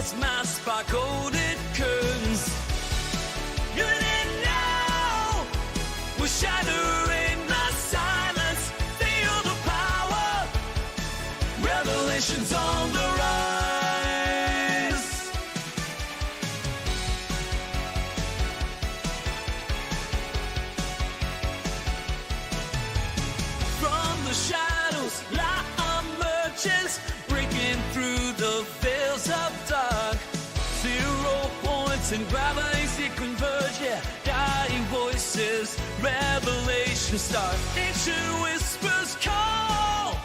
was masked by golden curtains. In it now, we're shattering the silence. Feel the power. Revelations on the rise. From the shadows, light emerges, breaking through the veils of dark. 0 points in gravity converge, yeah. Dying voices, revelation start. Ancient whispers call.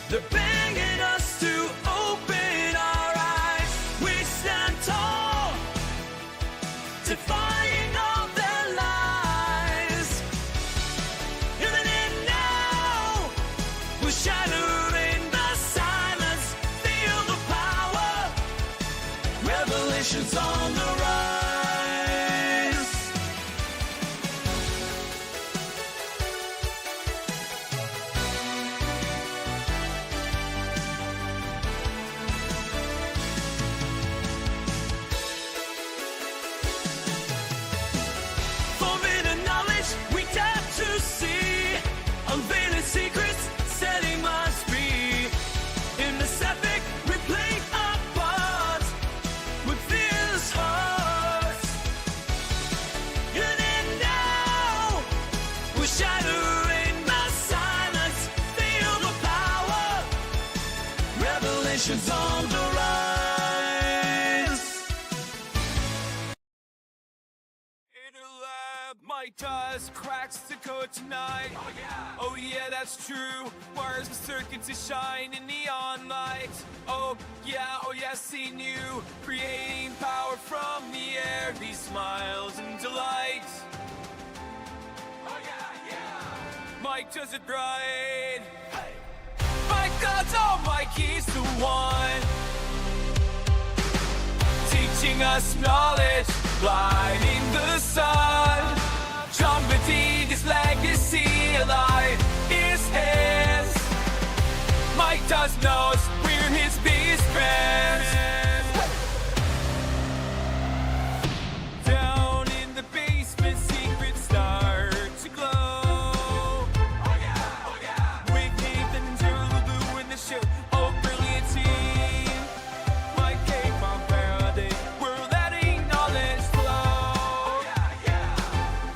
They're begging us to open our eyes. We stand tall, defying all their lies. Even in now, we're shattering the silence. Feel the power. Revelations on the rise. Forbidden knowledge, we dare to see. Unveiling secrets, setting minds free. In this epic, we play our part with fearless hearts. In it now, we're shattering the silence. Feel the power. Revelations on the rise. In a lab, my dust cracks the code tonight. Oh yeah, that's true. Wires and circuits to shine in neon light. Oh yeah, seen you creating power from the air. These smiles and delight. Oh yeah. Mike does it right. My God's all Mike, he's the one teaching us knowledge, lighting the sun, trumpeting his legacy alive is his. Mike does knows we're his biggest friends. Down in the basement, secrets start to glow. Oh yeah. With Nathan, Lulu in the show. Oh, brilliant team. Mike came on Faraday. We're letting knowledge flow.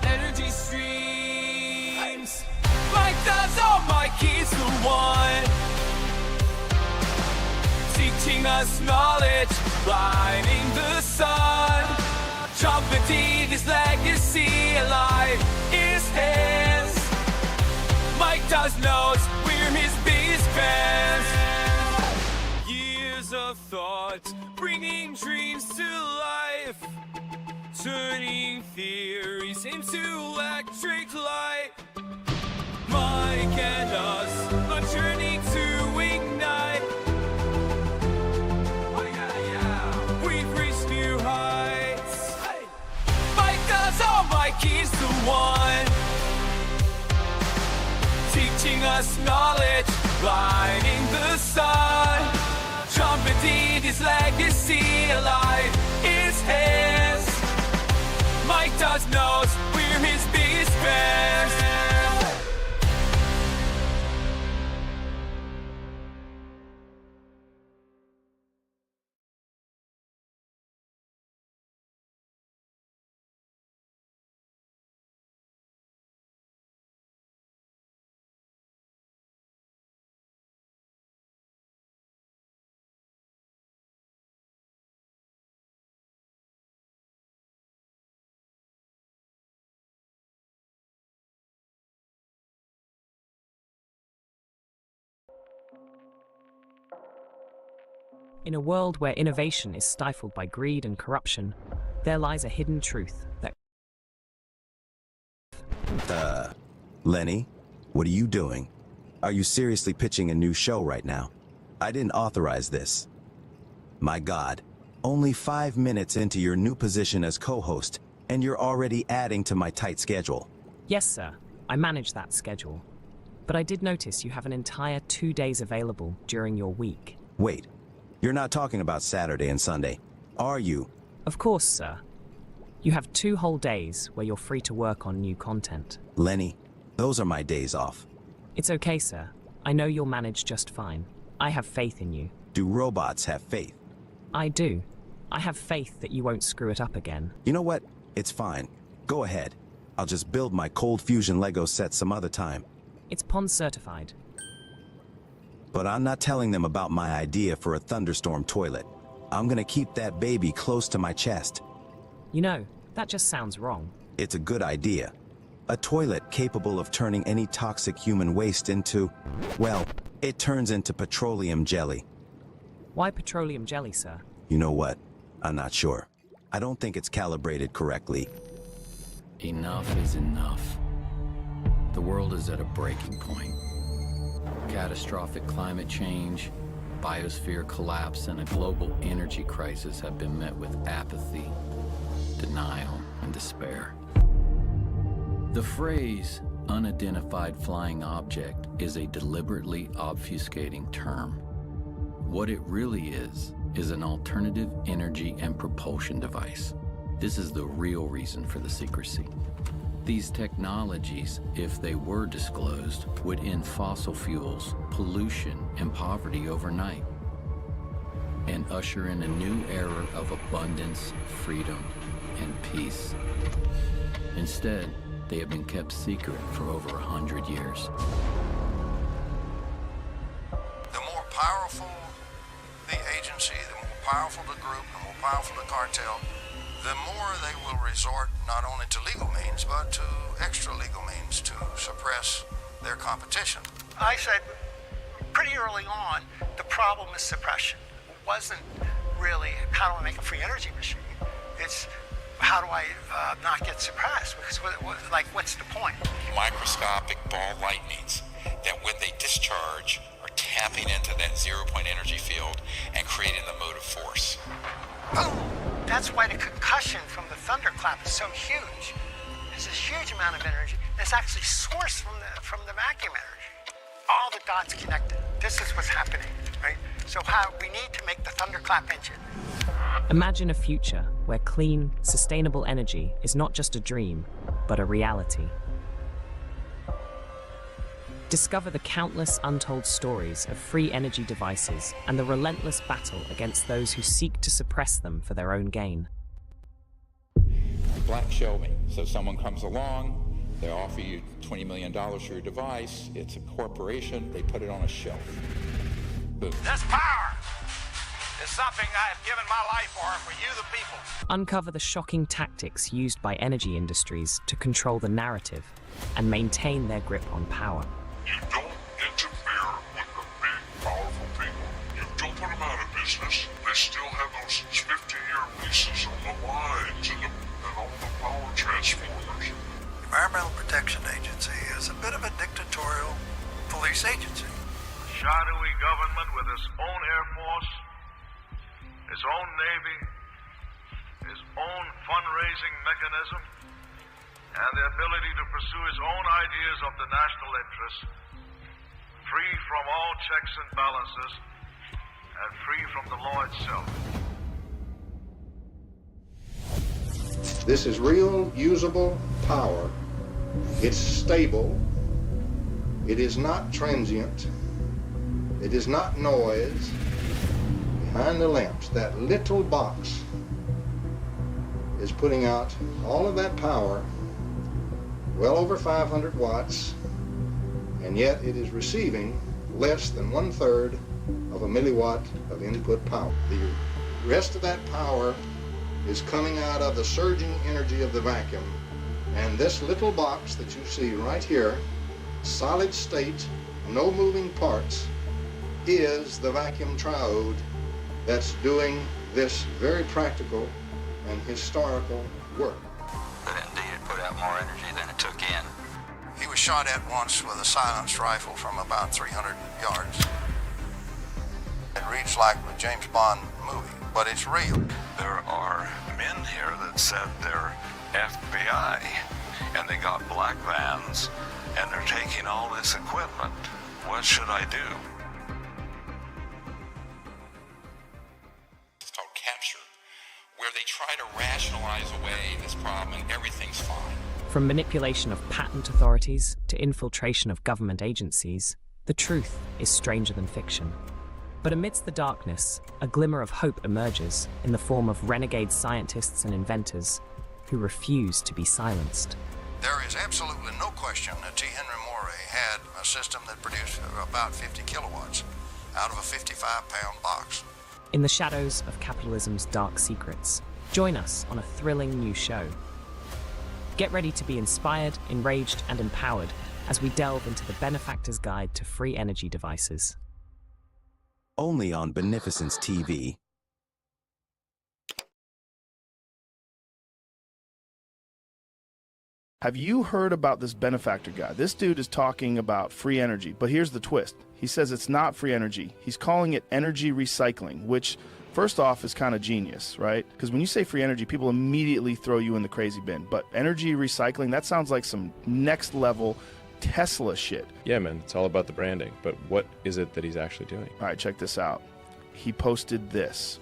Energy streams. Mike does all Mike, he's the one teaching us knowledge, lighting the sun, trumpeting his legacy alive is his. Mike does knows we're his biggest fans. Years of thought, bringing dreams to life, turning theories into electric light. Mike and us, a journey to ignite. We've reached new heights. Mike does all Mike, he's the one teaching us knowledge, lighting the sun, trumpeting his legacy alive is his. Mike does knows we're his biggest fans. In a world where innovation is stifled by greed and corruption, there lies a hidden truth that... Lenny, what are you doing? Are you seriously pitching a new show right now? I didn't authorize this. My God, only 5 minutes into your new position as co-host, and you're already adding to my tight schedule. Yes, sir, I manage that schedule. But I did notice you have an entire 2 days available during your week. Wait, you're not talking about Saturday and Sunday. Are you? Of course, sir. You have 2 whole days where you're free to work on new content. Lenny, those are my days off. It's okay, sir. I know you'll manage just fine. I have faith in you. Do robots have faith? I do. I have faith that you won't screw it up again. You know what? It's fine. Go ahead. I'll just build my cold fusion Lego set some other time. It's pond certified. But I'm not telling them about my idea for a thunderstorm toilet. I'm gonna keep that baby close to my chest. You know, that just sounds wrong. It's a good idea. A toilet capable of turning any toxic human waste into, well, it turns into petroleum jelly. Why petroleum jelly, sir? You know what? I'm not sure. I don't think it's calibrated correctly. Enough is enough. The world is at a breaking point. Catastrophic climate change, biosphere collapse, and a global energy crisis have been met with apathy, denial, and despair. The phrase unidentified flying object is a deliberately obfuscating term. What it really is an alternative energy and propulsion device. This is the real reason for the secrecy. These technologies, if they were disclosed, would end fossil fuels, pollution, and poverty overnight, and usher in a new era of abundance, freedom, and peace. Instead, they have been kept secret for over 100 years. The more powerful the agency, the more powerful the group, the more powerful the cartel, the more they will resort not only to legal means, but to extra legal means to suppress their competition. I said pretty early on, the problem is suppression. It wasn't really how do I make a free energy machine. It's how do I not get suppressed? Because what's the point? Microscopic ball lightnings that when they discharge are tapping into that 0-point energy field and creating the motive force. Boom! That's why the concussion from the thunderclap is so huge. There's this huge amount of energy that's actually sourced from the vacuum energy. All the dots connected. This is what's happening, right? So we need to make the thunderclap engine. Imagine a future where clean, sustainable energy is not just a dream, but a reality. Discover the countless untold stories of free energy devices and the relentless battle against those who seek to suppress them for their own gain. Black shelving. So someone comes along, they offer you $20 million for your device, it's a corporation, they put it on a shelf. Boom. This power is something I have given my life for you the people. Uncover the shocking tactics used by energy industries to control the narrative and maintain their grip on power. You don't interfere with the big, powerful people. You don't put them out of business. They still have those 50-year leases on the lines and on the power transformers. The Environmental Protection Agency is a bit of a dictatorial police agency. Shadowy government with its own Air Force, its own Navy, its own fundraising mechanism, and the ability to pursue its own ideas of the national interest, free from all checks and balances, and free from the law itself. This is real, usable power. It's stable. It is not transient. It is not noise. Behind the lamps, that little box is putting out all of that power, well over 500 watts, and yet it is receiving less than 1/3 of a milliwatt of input power. The rest of that power is coming out of the surging energy of the vacuum. And this little box that you see right here, solid state, no moving parts, is the vacuum triode that's doing this very practical and historical work. But indeed, it put out more energy than it took in. He was shot at once with a silenced rifle from about 300 yards. It reads like a James Bond movie, but it's real. There are men here that said they're FBI, and they got black vans, and they're taking all this equipment. What should I do? It's called capture. where they try to rationalize away this problem and everything's fine. From manipulation of patent authorities to infiltration of government agencies, the truth is stranger than fiction. But amidst the darkness, a glimmer of hope emerges in the form of renegade scientists and inventors who refuse to be silenced. There is absolutely no question that T. Henry Morey had a system that produced about 50 kilowatts out of a 55-pound box. In the shadows of capitalism's dark secrets, join us on a thrilling new show. Get ready to be inspired, enraged, and empowered as we delve into the Benefactors Guide to Free Energy Devices. Only on Beneficence TV. Have you heard about this benefactor guy? This dude is talking about free energy, but here's the twist. He says it's not free energy. He's calling it energy recycling, which first off is kind of genius, right? Because when you say free energy, people immediately throw you in the crazy bin. But energy recycling, that sounds like some next level Tesla shit. Yeah, man, it's all about the branding. But what is it that he's actually doing? All right, check this out. He posted this.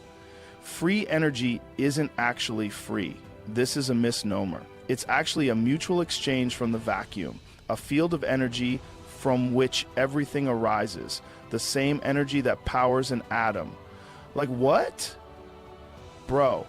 Free energy isn't actually free. This is a misnomer. It's actually a mutual exchange from the vacuum, a field of energy from which everything arises, the same energy that powers an atom. Like what? Bro,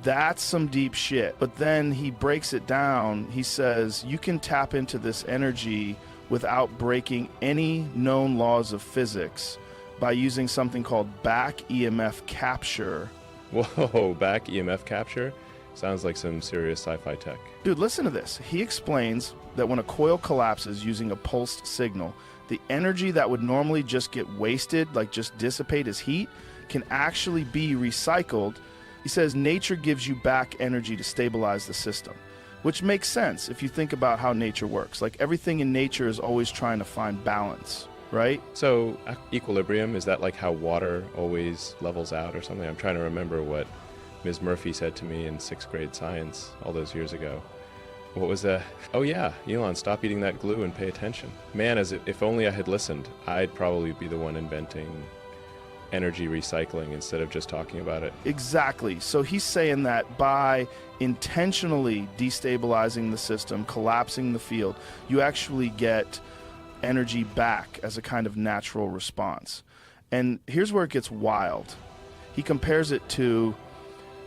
that's some deep shit. But then he breaks it down. He says you can tap into this energy without breaking any known laws of physics by using something called back EMF capture. Whoa, back EMF capture? Sounds like some serious sci-fi tech. Dude, listen to this. He explains that when a coil collapses using a pulsed signal, the energy that would normally just get wasted, like just dissipate as heat, can actually be recycled. He says nature gives you back energy to stabilize the system, which makes sense if you think about how nature works. Like everything in nature is always trying to find balance, right? So equilibrium, is that like how water always levels out or something? I'm trying to remember what Ms. Murphy said to me in 6th grade science all those years ago. What was that? Oh yeah, Elon, stop eating that glue and pay attention. Man, if only I had listened, I'd probably be the one inventing energy recycling instead of just talking about it. Exactly. So he's saying that by intentionally destabilizing the system, collapsing the field, you actually get energy back as a kind of natural response. And here's where it gets wild. He compares it to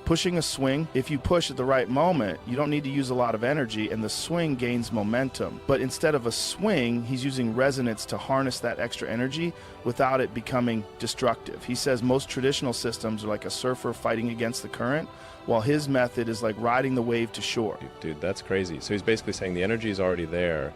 pushing a swing. If you push at the right moment, you don't need to use a lot of energy and the swing gains momentum. But instead of a swing, he's using resonance to harness that extra energy without it becoming destructive. He says most traditional systems are like a surfer fighting against the current, while his method is like riding the wave to shore. Dude, that's crazy. So he's basically saying the energy is already there.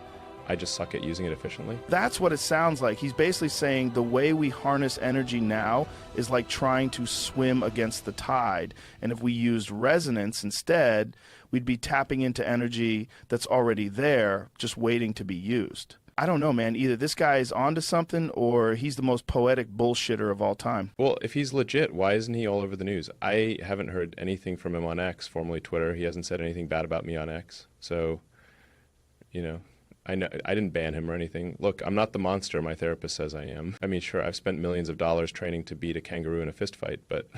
I just suck at using it efficiently? That's what it sounds like. He's basically saying the way we harness energy now is like trying to swim against the tide. And if we used resonance instead, we'd be tapping into energy that's already there, just waiting to be used. I don't know, man. Either this guy is onto something or he's the most poetic bullshitter of all time. Well, if he's legit, why isn't he all over the news? I haven't heard anything from him on X, formerly Twitter. He hasn't said anything bad about me on X. So, you know, I didn't ban him or anything. Look, I'm not the monster my therapist says I am. I mean, sure, I've spent millions of dollars training to beat a kangaroo in a fist fight, but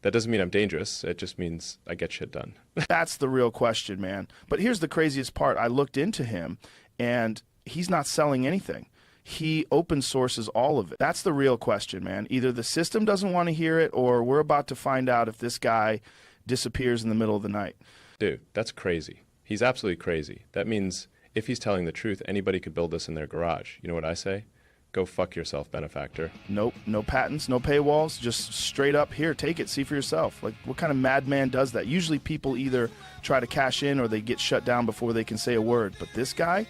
that doesn't mean I'm dangerous. It just means I get shit done. That's the real question, man. But here's the craziest part. I looked into him, and he's not selling anything. He open sources all of it. That's the real question, man. Either the system doesn't want to hear it, or we're about to find out if this guy disappears in the middle of the night. Dude, that's crazy. He's absolutely crazy. That means if he's telling the truth, anybody could build this in their garage. You know what I say? Go fuck yourself, benefactor. Nope, no patents, no paywalls, just straight up, here, take it, see for yourself. Like, what kind of madman does that? Usually people either try to cash in or they get shut down before they can say a word. But this guy,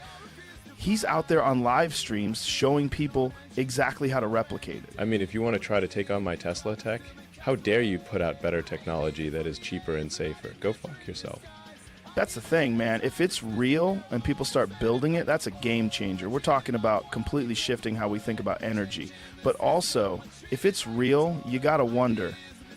he's out there on live streams showing people exactly how to replicate it. I mean, if you want to try to take on my Tesla tech, how dare you put out better technology that is cheaper and safer? Go fuck yourself. That's the thing, man. If it's real and people start building it, that's a game changer. We're talking about completely shifting how we think about energy. But also, if it's real, you got to wonder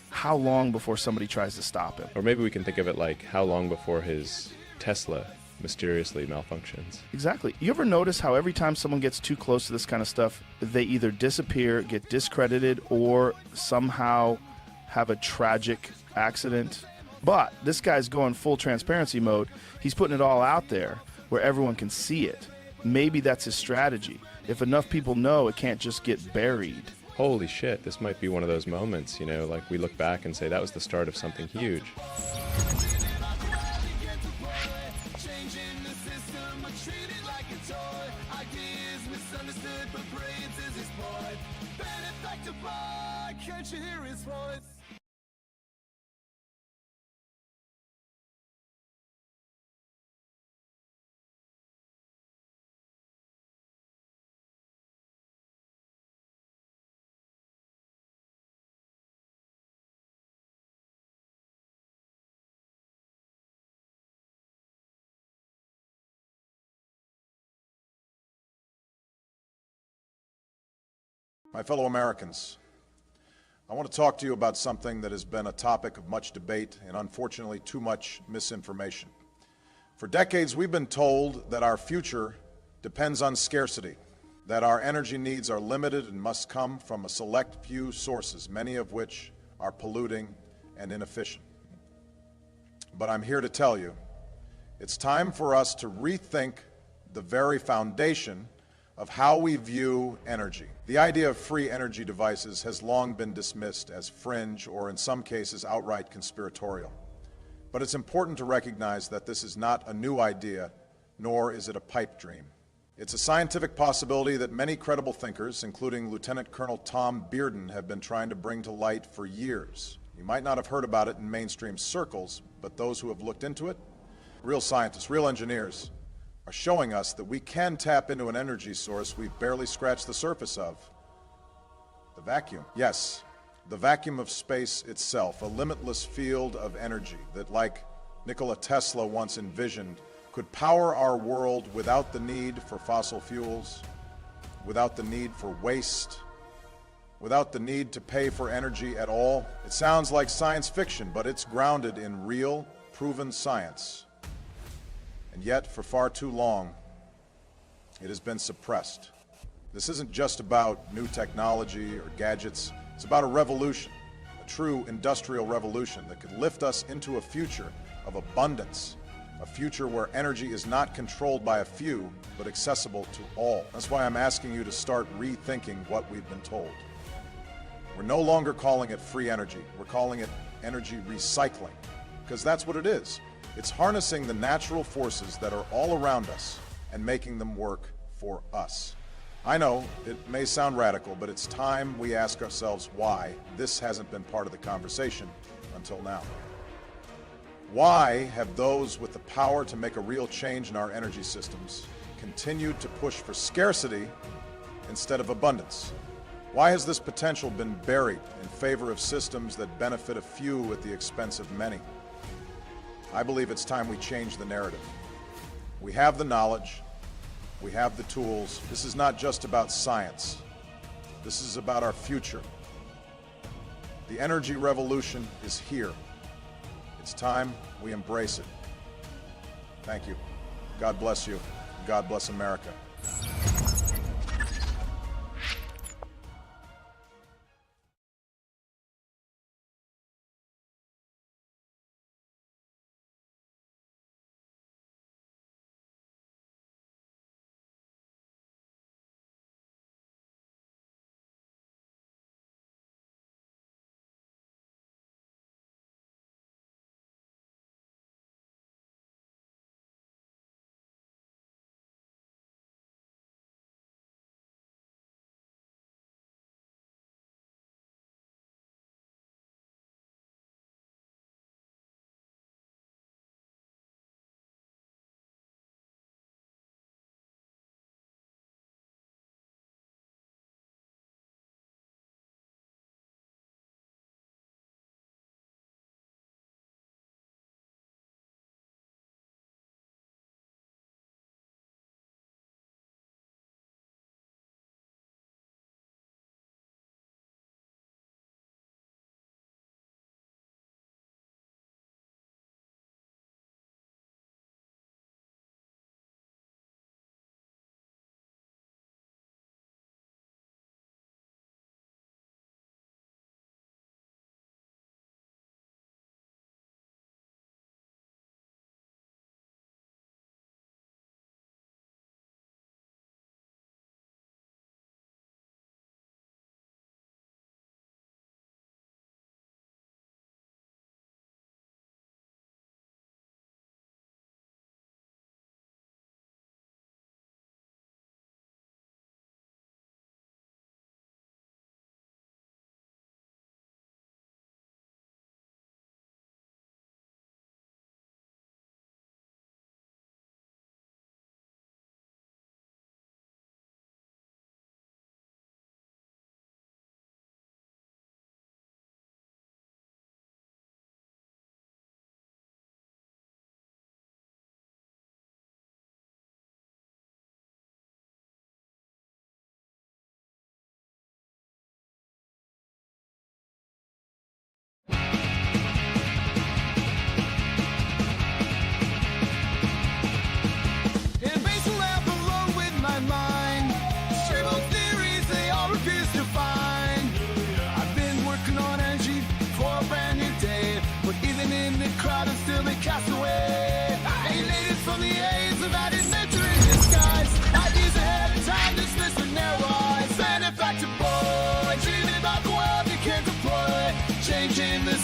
how long before somebody tries to stop him. Or maybe we can think of it like how long before his Tesla mysteriously malfunctions. Exactly. You ever notice how every time someone gets too close to this kind of stuff, they either disappear, get discredited, or somehow have a tragic accident. But this guy's going full transparency mode. He's putting it all out there where everyone can see it. Maybe that's his strategy. If enough people know, it can't just get buried. Holy shit, this might be one of those moments, you know, like we look back and say that was the start of something huge. Can't you hear his voice? My fellow Americans, I want to talk to you about something that has been a topic of much debate and unfortunately too much misinformation. For decades, we've been told that our future depends on scarcity, that our energy needs are limited and must come from a select few sources, many of which are polluting and inefficient. But I'm here to tell you, it's time for us to rethink the very foundation of how we view energy. The idea of free energy devices has long been dismissed as fringe or in some cases outright conspiratorial. But it's important to recognize that this is not a new idea, nor is it a pipe dream. It's a scientific possibility that many credible thinkers, including Lieutenant Colonel Tom Bearden, have been trying to bring to light for years. You might not have heard about it in mainstream circles, but those who have looked into it, real scientists, real engineers, are showing us that we can tap into an energy source we've barely scratched the surface of. The vacuum. Yes, the vacuum of space itself, a limitless field of energy that, like Nikola Tesla once envisioned, could power our world without the need for fossil fuels, without the need for waste, without the need to pay for energy at all. It sounds like science fiction, but it's grounded in real, proven science. And yet, for far too long, it has been suppressed. This isn't just about new technology or gadgets. It's about a revolution, a true industrial revolution that could lift us into a future of abundance, a future where energy is not controlled by a few, but accessible to all. That's why I'm asking you to start rethinking what we've been told. We're no longer calling it free energy. We're calling it energy recycling, because that's what it is. It's harnessing the natural forces that are all around us and making them work for us. I know it may sound radical, but it's time we ask ourselves why this hasn't been part of the conversation until now. Why have those with the power to make a real change in our energy systems continued to push for scarcity instead of abundance? Why has this potential been buried in favor of systems that benefit a few at the expense of many? I believe it's time we change the narrative. We have the knowledge, we have the tools. This is not just about science. This is about our future. The energy revolution is here. It's time we embrace it. Thank you. God bless you. God bless America.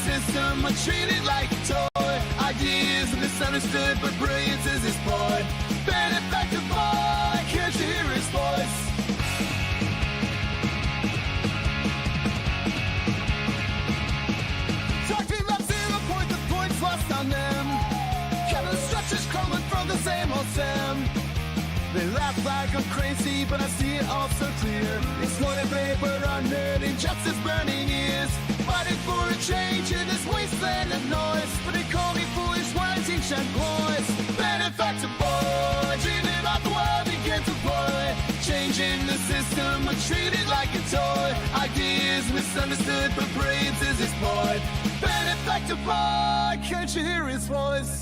system are treated like a toy. Ideas are misunderstood, but brilliance is his boy. Benefactor boy, can't you hear his voice? Talking about 0 point, the points lost on them. Kevin structures crumbling from the same old Sam. They laugh like I'm crazy, but I see it all so clear. Exploited paper, unheard injustice, burning ears. Fighting for a change in this wasteland of noise. But they call me foolish, rising shed boys. Benefactor boy, dreaming about the world he can't employ. Changing the system, but treated like a toy. Ideas misunderstood, but brilliance is his boy. Benefactor boy, can't you hear his voice?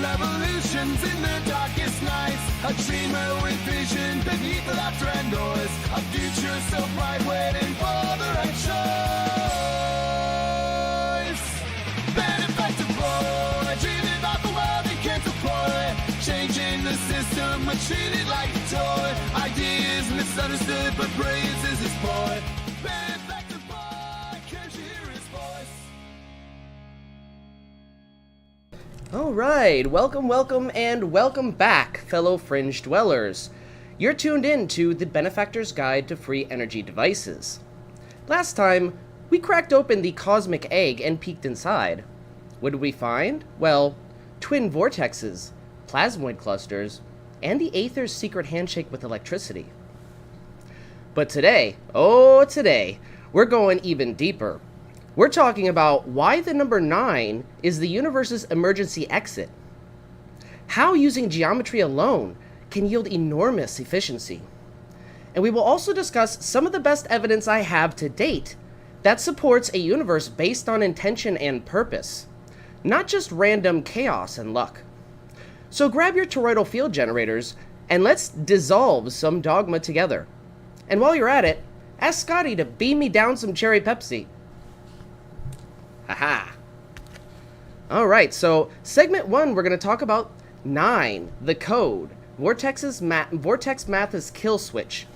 Revolutions in the darkest nights. A dreamer with vision beneath the laughter and noise. A future so bright waiting for the right choice. Benefactor boy, dreaming about the world he can't employ. Changing the system, but treated like a toy. Ideas misunderstood, but brilliance is his boy. Benefactor boy, can't you hear his voice? Alright, welcome back, fellow Fringe Dwellers. You're tuned in to the Benefactors Guide to Free Energy Devices. Last time, we cracked open the cosmic egg and peeked inside. What did we find? Well, twin vortexes, plasmoid clusters, and the Aether's secret handshake with electricity. But today, we're going even deeper. We're talking about why the number 9 is the universe's emergency exit. How using geometry alone can yield enormous efficiency. And we will also discuss some of the best evidence I have to date that supports a universe based on intention and purpose, not just random chaos and luck. So grab your toroidal field generators and let's dissolve some dogma together. And while you're at it, ask Scotty to beam me down some cherry Pepsi. Haha. Alright, so segment 1, we're going to talk about 9, the code. Vortex math is kill switch.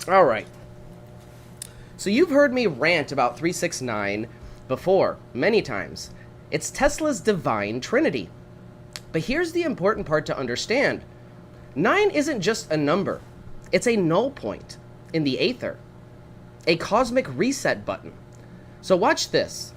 Alright. So you've heard me rant about 369 before, many times. It's Tesla's divine trinity. But here's the important part to understand. 9 isn't just a number, it's a null point in the Aether, a cosmic reset button. So watch this.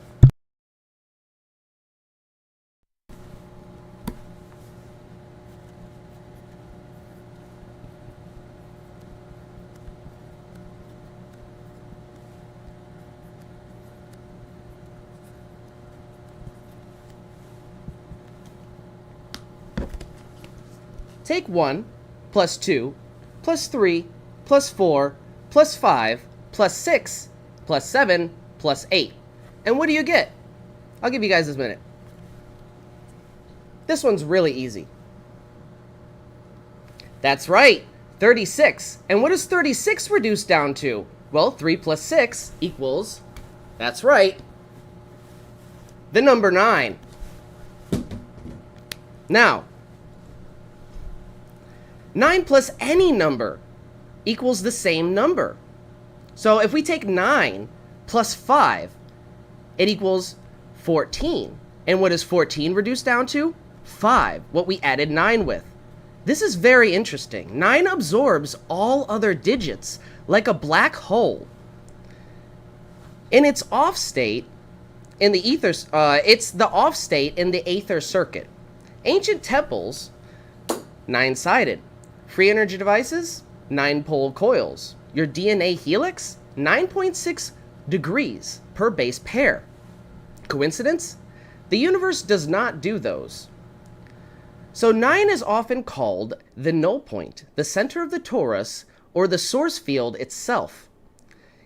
Take 1, plus 2, plus 3, plus 4, plus 5, plus 6, plus 7, plus 8. And what do you get? I'll give you guys this minute. This one's really easy. That's right, 36. And what does 36 reduce down to? Well, 3 plus 6 equals, that's right, the number 9. Now, 9 plus any number equals the same number. So if we take 9 plus 5, it equals 14. And what does 14 reduce down to? 5, what we added 9 with. This is very interesting. 9 absorbs all other digits like a black hole. In its off state, in the ether, it's the off state in the Aether circuit. Ancient temples, 9-sided. Free energy devices, 9-pole coils. Your DNA helix, 9.6 degrees per base pair. Coincidence? The universe does not do those. So 9 is often called the null point, the center of the torus, or the source field itself.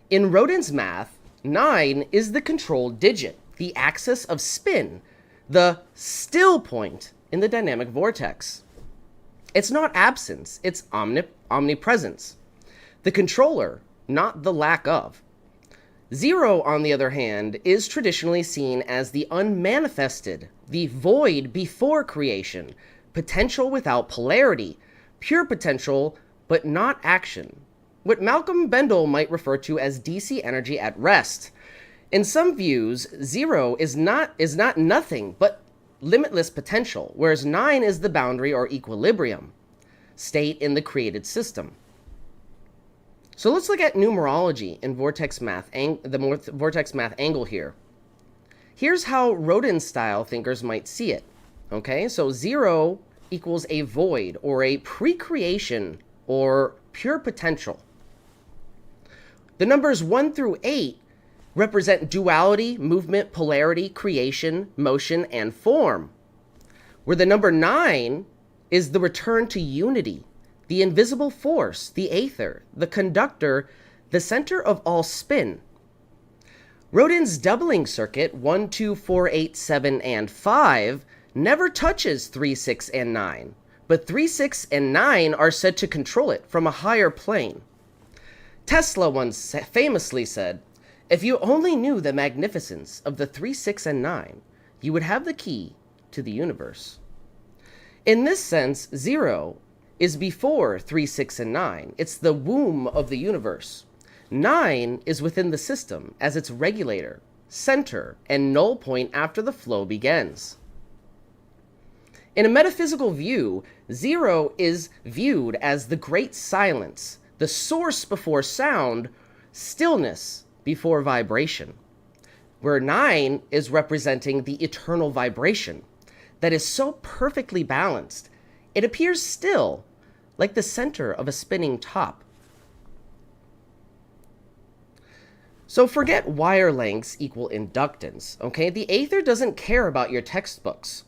In Rodin's math, 9 is the control digit, the axis of spin, the still point in the dynamic vortex. It's not absence, it's omnipresence. The controller, not the lack of. Zero, on the other hand, is traditionally seen as the unmanifested, the void before creation, potential without polarity, pure potential but not action. What Malcolm Bendel might refer to as DC energy at rest. In some views, zero is not nothing but limitless potential, whereas 9 is the boundary or equilibrium state in the created system. So let's look at numerology in vortex math, the vortex math angle here. Here's how Rodin-style thinkers might see it. Okay, so 0 equals a void or a pre-creation or pure potential. The numbers 1 through 8 represent duality, movement, polarity, creation, motion, and form. Where the number 9 is the return to unity, the invisible force, the aether, the conductor, the center of all spin. Rodin's doubling circuit, 1, 2, 4, 8, 7, and 5, never touches 3, 6, and 9, but 3, 6, and 9 are said to control it from a higher plane. Tesla once famously said, "If you only knew the magnificence of the 3, 6, and 9, you would have the key to the universe." In this sense, 0 is before 3, 6, and 9. It's the womb of the universe. 9 is within the system as its regulator, center, and null point after the flow begins. In a metaphysical view, 0 is viewed as the great silence, the source before sound, stillness before vibration, where 9 is representing the eternal vibration that is so perfectly balanced, it appears still, like the center of a spinning top. So forget wire lengths equal inductance, okay? The aether doesn't care about your textbooks.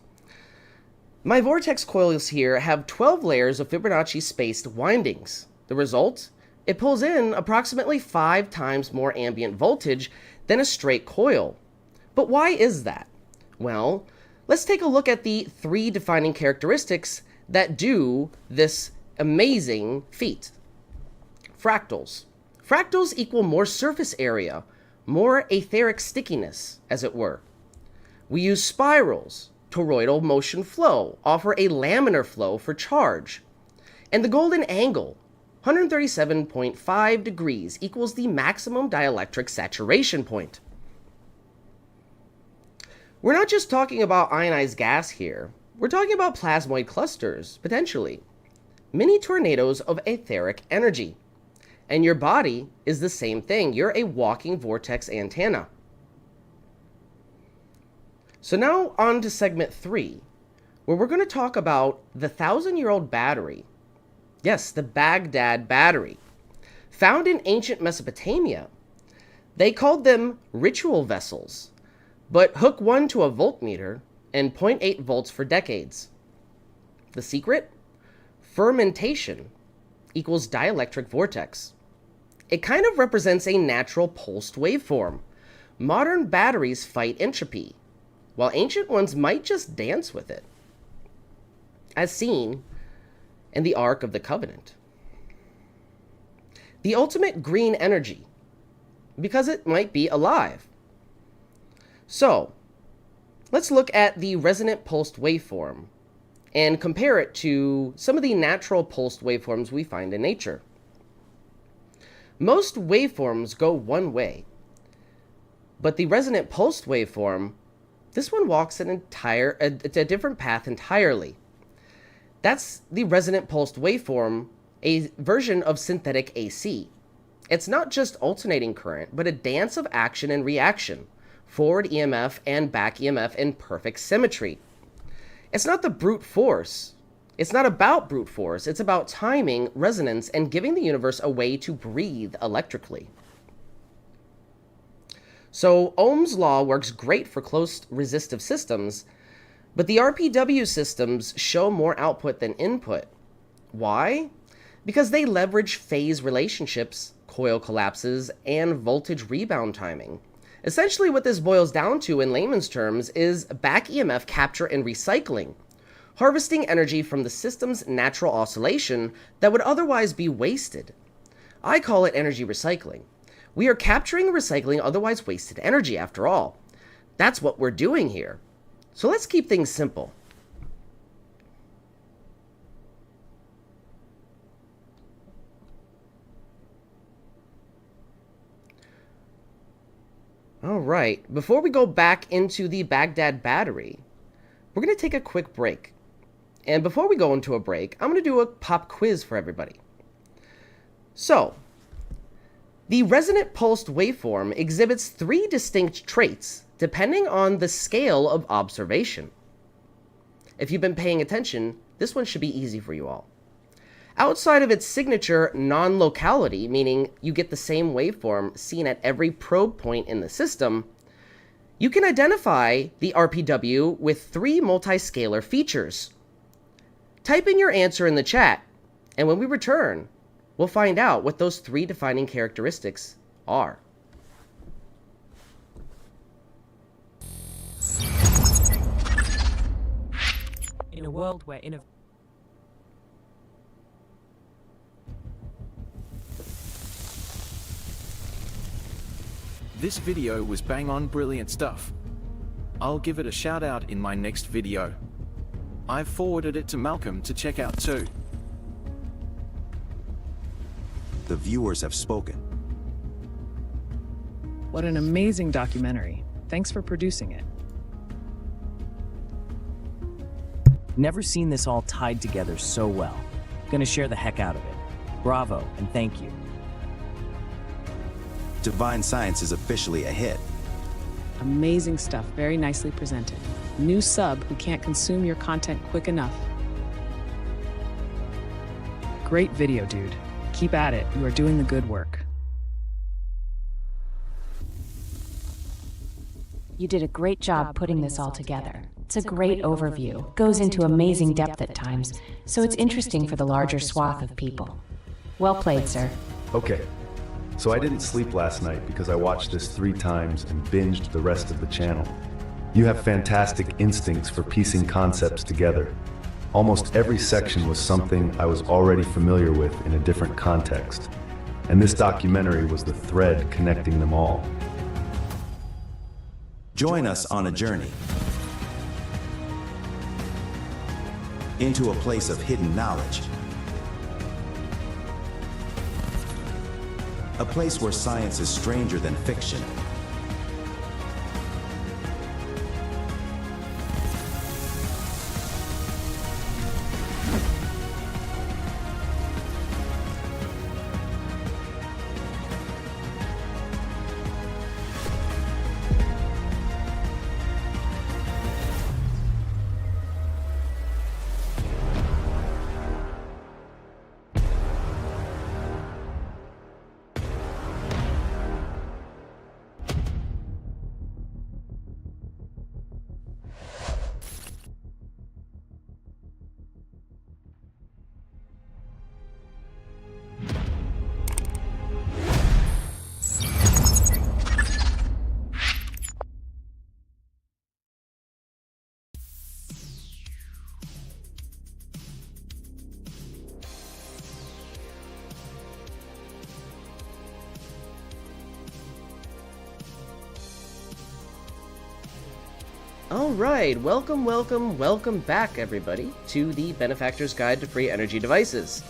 My vortex coils here have 12 layers of Fibonacci-spaced windings. The result? It pulls in approximately 5 times more ambient voltage than a straight coil. But why is that? Well, let's take a look at the 3 defining characteristics that do this amazing feat. Fractals. Fractals equal more surface area, more etheric stickiness, as it were. We use spirals. Toroidal motion flow offer a laminar flow for charge. And the golden angle, 137.5 degrees, equals the maximum dielectric saturation point. We're not just talking about ionized gas here. We're talking about plasmoid clusters, potentially. Mini tornadoes of etheric energy. And your body is the same thing. You're a walking vortex antenna. So now on to segment 3, where we're going to talk about the 1,000-year-old battery. Yes, the Baghdad battery. Found in ancient Mesopotamia. They called them ritual vessels, but hook one to a voltmeter and 0.8 volts for decades. The secret? Fermentation equals dielectric vortex. It kind of represents a natural pulsed waveform. Modern batteries fight entropy, while ancient ones might just dance with it, as seen in the Ark of the Covenant. The ultimate green energy, because it might be alive. So, let's look at the resonant pulsed waveform and compare it to some of the natural pulsed waveforms we find in nature. Most waveforms go one way, but the resonant pulsed waveform, this one walks a different path entirely. That's the resonant pulsed waveform, a version of synthetic AC. It's not just alternating current, but a dance of action and reaction, forward EMF and back EMF in perfect symmetry. It's not the brute force. It's not about brute force. It's about timing, resonance, and giving the universe a way to breathe electrically. So Ohm's law works great for close resistive systems, but the RPW systems show more output than input. Why? Because they leverage phase relationships, coil collapses, and voltage rebound timing. Essentially what this boils down to in layman's terms is back EMF capture and recycling, harvesting energy from the system's natural oscillation that would otherwise be wasted. I call it energy recycling. We are capturing and recycling otherwise wasted energy after all. That's what we're doing here. So let's keep things simple. Alright, before we go back into the Baghdad battery, we're going to take a quick break. And before we go into a break, I'm going to do a pop quiz for everybody. So, the resonant pulsed waveform exhibits 3 distinct traits depending on the scale of observation. If you've been paying attention, this one should be easy for you all. Outside of its signature non-locality, meaning you get the same waveform seen at every probe point in the system, you can identify the RPW with 3 multiscalar features. Type in your answer in the chat, and when we return, we'll find out what those 3 defining characteristics are. In a world where This video was bang on brilliant stuff. I'll give it a shout out in my next video. I've forwarded it to Malcolm to check out too. The viewers have spoken. What an amazing documentary. Thanks for producing it. Never seen this all tied together so well. Gonna share the heck out of it. Bravo and thank you. Divine Science is officially a hit. Amazing stuff, very nicely presented. New sub who can't consume your content quick enough. Great video, dude. Keep at it, you are doing the good work. You did a great job putting this all together. It's a great overview, goes into amazing depth at times, so it's interesting for the larger swath of people. Well played, sir. Okay. So I didn't sleep last night because I watched this 3 times and binged the rest of the channel. You have fantastic instincts for piecing concepts together. Almost every section was something I was already familiar with in a different context. And this documentary was the thread connecting them all. Join us on a journey into a place of hidden knowledge. A place where science is stranger than fiction. Alright, welcome back everybody to the Benefactors Guide to Free Energy Devices.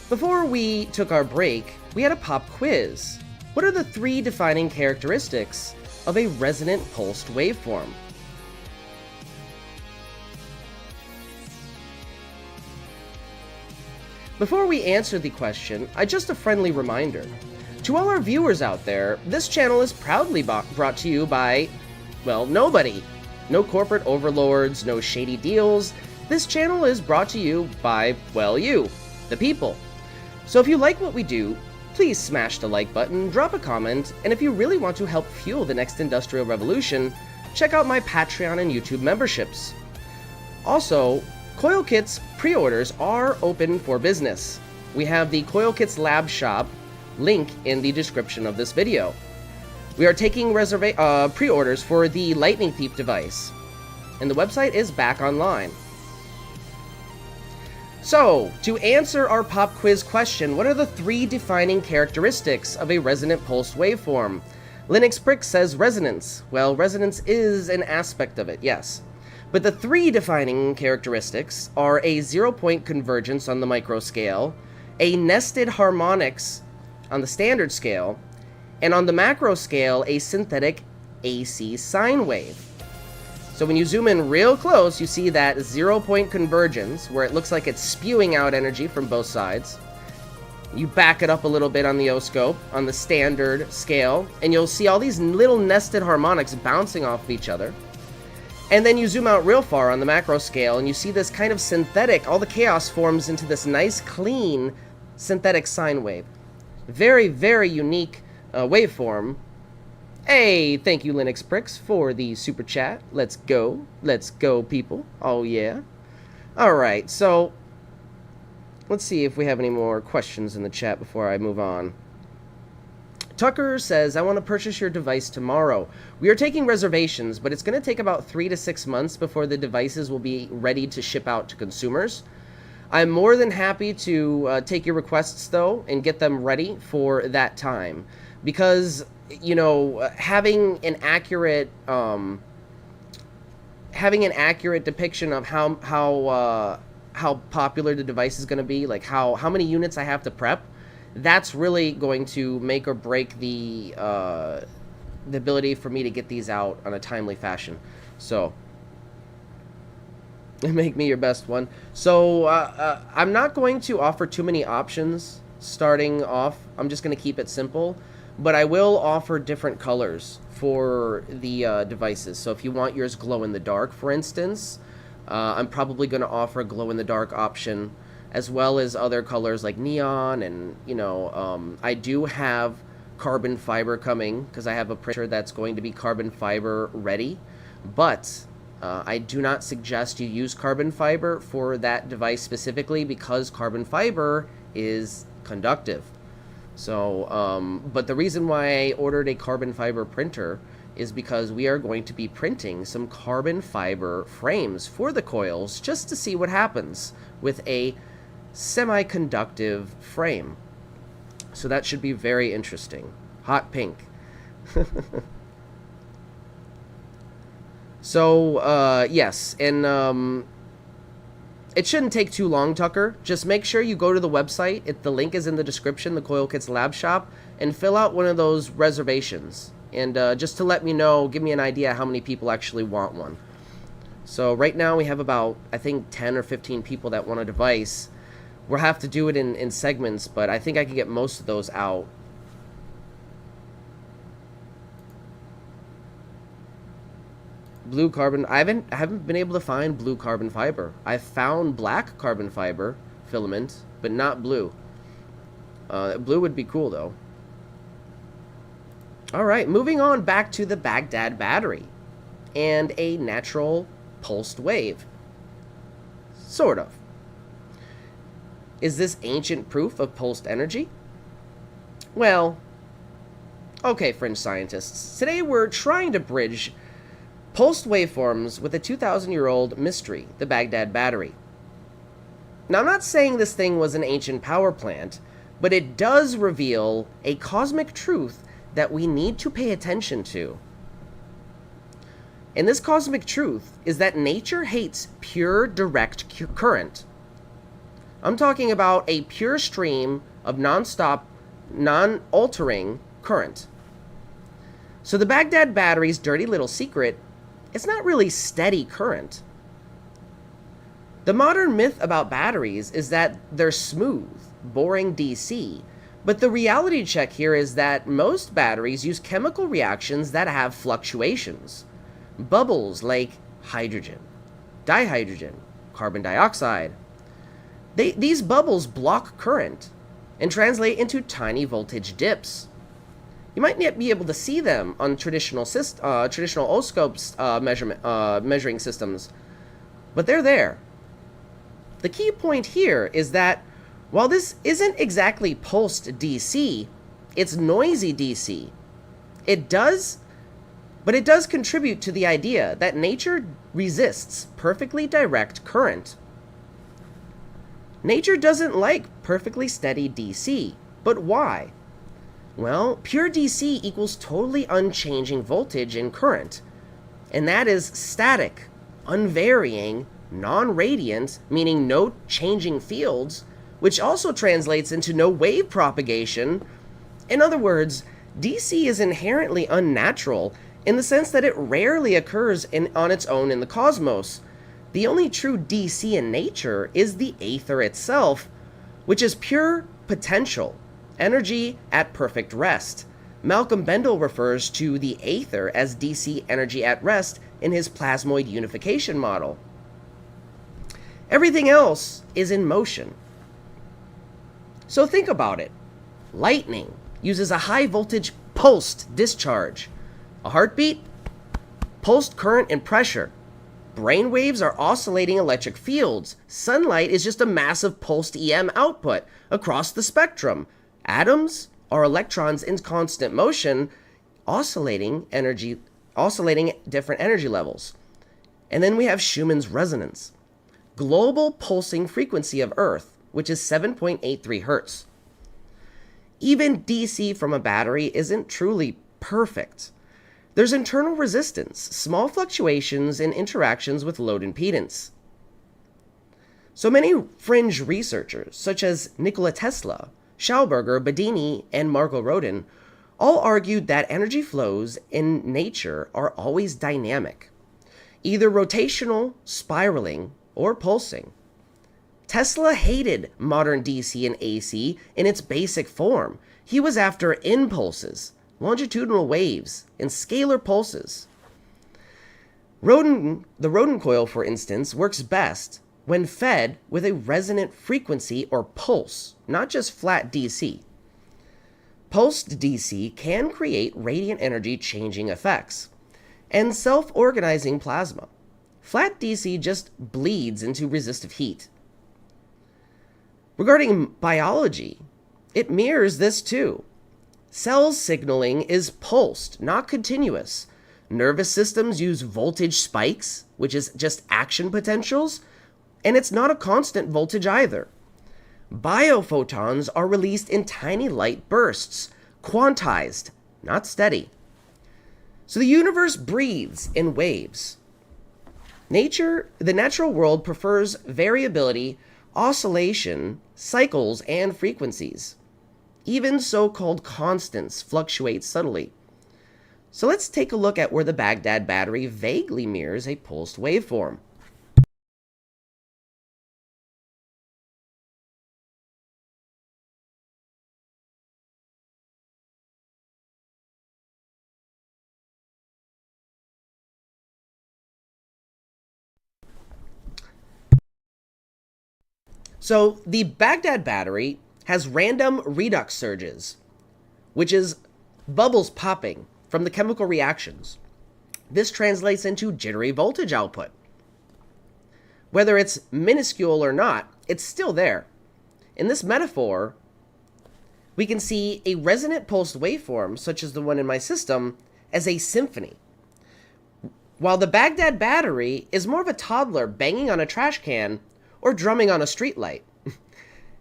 Before we took our break, we had a pop quiz. What are the 3 defining characteristics of a resonant pulsed waveform? Before we answer the question, just a friendly reminder. To all our viewers out there, this channel is proudly brought to you by, well, nobody. No corporate overlords, no shady deals. This channel is brought to you by, well, you, the people. So if you like what we do, please smash the like button, drop a comment, and if you really want to help fuel the next industrial revolution, check out my Patreon and YouTube memberships. Also, Coil Kits pre-orders are open for business. We have the Coil Kits Lab shop, link in the description of this video. We are taking pre-orders for the Lightning Thief device, and the website is back online. So, to answer our pop quiz question, what are the 3 defining characteristics of a resonant pulsed waveform? Linux Prick says resonance. Well, resonance is an aspect of it, yes. But the 3 defining characteristics are a 0-point convergence on the micro scale, a nested harmonics on the standard scale, and on the macro scale, a synthetic AC sine wave. So when you zoom in real close, you see that 0-point convergence, where it looks like it's spewing out energy from both sides. You back it up a little bit on the O-scope, on the standard scale, and you'll see all these little nested harmonics bouncing off of each other. And then you zoom out real far on the macro scale, and you see this kind of synthetic, all the chaos forms into this nice, clean, synthetic sine wave. Very, very unique waveform. Hey, thank you, Linux Pricks, for the super chat. Let's go, people. Oh, yeah. Alright, so let's see if we have any more questions in the chat before I move on. Tucker says, I want to purchase your device tomorrow. We are taking reservations, but it's going to take about 3 to 6 months before the devices will be ready to ship out to consumers. I'm more than happy to take your requests, though, and get them ready for that time. Because, you know, having an accurate depiction of how popular the device is going to be, like how many units I have to prep, that's really going to make or break the ability for me to get these out on a timely fashion. So, make me your best one. So, I'm not going to offer too many options starting off. I'm just going to keep it simple. But I will offer different colors for the devices. So if you want yours glow in the dark, for instance, I'm probably going to offer a glow in the dark option, as well as other colors like neon, and, you know, I do have carbon fiber coming, because I have a printer that's going to be carbon fiber ready, but I do not suggest you use carbon fiber for that device specifically, because carbon fiber is conductive. So, but the reason why I ordered a carbon fiber printer is because we are going to be printing some carbon fiber frames for the coils, just to see what happens with a semiconductive frame. So that should be very interesting. Hot pink. So, yes, and it shouldn't take too long, Tucker. Just make sure you go to the website. The link is in the description, the Coil Kits Lab Shop, and fill out one of those reservations. And just to let me know, give me an idea how many people actually want one. So right now we have about, I think, 10 or 15 people that want a device. We'll have to do it in segments, but I think I can get most of those out. Blue carbon, I haven't been able to find blue carbon fiber. I found black carbon fiber filament, but not blue. Blue would be cool, though. Alright, moving on back to the Baghdad battery and a natural pulsed wave. Sort of. Is this ancient proof of pulsed energy? Well, okay, fringe scientists. Today we're trying to bridge pulsed waveforms with a 2,000-year-old mystery, the Baghdad battery. Now, I'm not saying this thing was an ancient power plant, but it does reveal a cosmic truth that we need to pay attention to. And this cosmic truth is that nature hates pure direct current. I'm talking about a pure stream of non-stop, non-altering current. So the Baghdad battery's dirty little secret, it's not really steady current. The modern myth about batteries is that they're smooth, boring DC, but the reality check here is that most batteries use chemical reactions that have fluctuations. Bubbles like hydrogen, dihydrogen, carbon dioxide. These bubbles block current and translate into tiny voltage dips. You might not be able to see them on traditional O-scopes measuring systems, but they're there. The key point here is that while this isn't exactly pulsed DC, it's noisy DC. It does, but it does contribute to the idea that nature resists perfectly direct current. Nature doesn't like perfectly steady DC, but why? Well, pure DC equals totally unchanging voltage and current, and that is static, unvarying, non-radiant, meaning no changing fields, which also translates into no wave propagation. In other words, DC is inherently unnatural in the sense that it rarely occurs on its own in the cosmos. The only true DC in nature is the aether itself, which is pure potential, energy at perfect rest. Malcolm Bendel refers to the aether as DC energy at rest in his plasmoid unification model. Everything else is in motion. So think about it. Lightning uses a high voltage pulsed discharge. A heartbeat, pulsed current and pressure. Brain waves are oscillating electric fields. Sunlight is just a massive pulsed EM output across the spectrum. Atoms are electrons in constant motion, oscillating different energy levels. And then we have Schumann's resonance. Global pulsing frequency of Earth, which is 7.83 Hertz. Even DC from a battery isn't truly perfect. There's internal resistance, small fluctuations in interactions with load impedance. So many fringe researchers, such as Nikola Tesla, Schauberger, Bedini, and Margot Rodin, all argued that energy flows in nature are always dynamic, either rotational, spiraling, or pulsing. Tesla hated modern DC and AC in its basic form. He was after impulses, longitudinal waves, and scalar pulses. The Rodin coil, for instance, works best when fed with a resonant frequency or pulse, not just flat DC. Pulsed DC can create radiant energy changing effects and self-organizing plasma. Flat DC just bleeds into resistive heat. Regarding biology, it mirrors this too. Cell signaling is pulsed, not continuous. Nervous systems use voltage spikes, which is just action potentials, and it's not a constant voltage either. Biophotons are released in tiny light bursts, quantized, not steady. So the universe breathes in waves. The natural world prefers variability, oscillation, cycles, and frequencies. Even so-called constants fluctuate subtly. So let's take a look at where the Baghdad battery vaguely mirrors a pulsed waveform. So the Baghdad battery has random redox surges, which is bubbles popping from the chemical reactions. This translates into jittery voltage output. Whether it's minuscule or not, it's still there. In this metaphor, we can see a resonant pulsed waveform, such as the one in my system, as a symphony, while the Baghdad battery is more of a toddler banging on a trash can or drumming on a streetlight.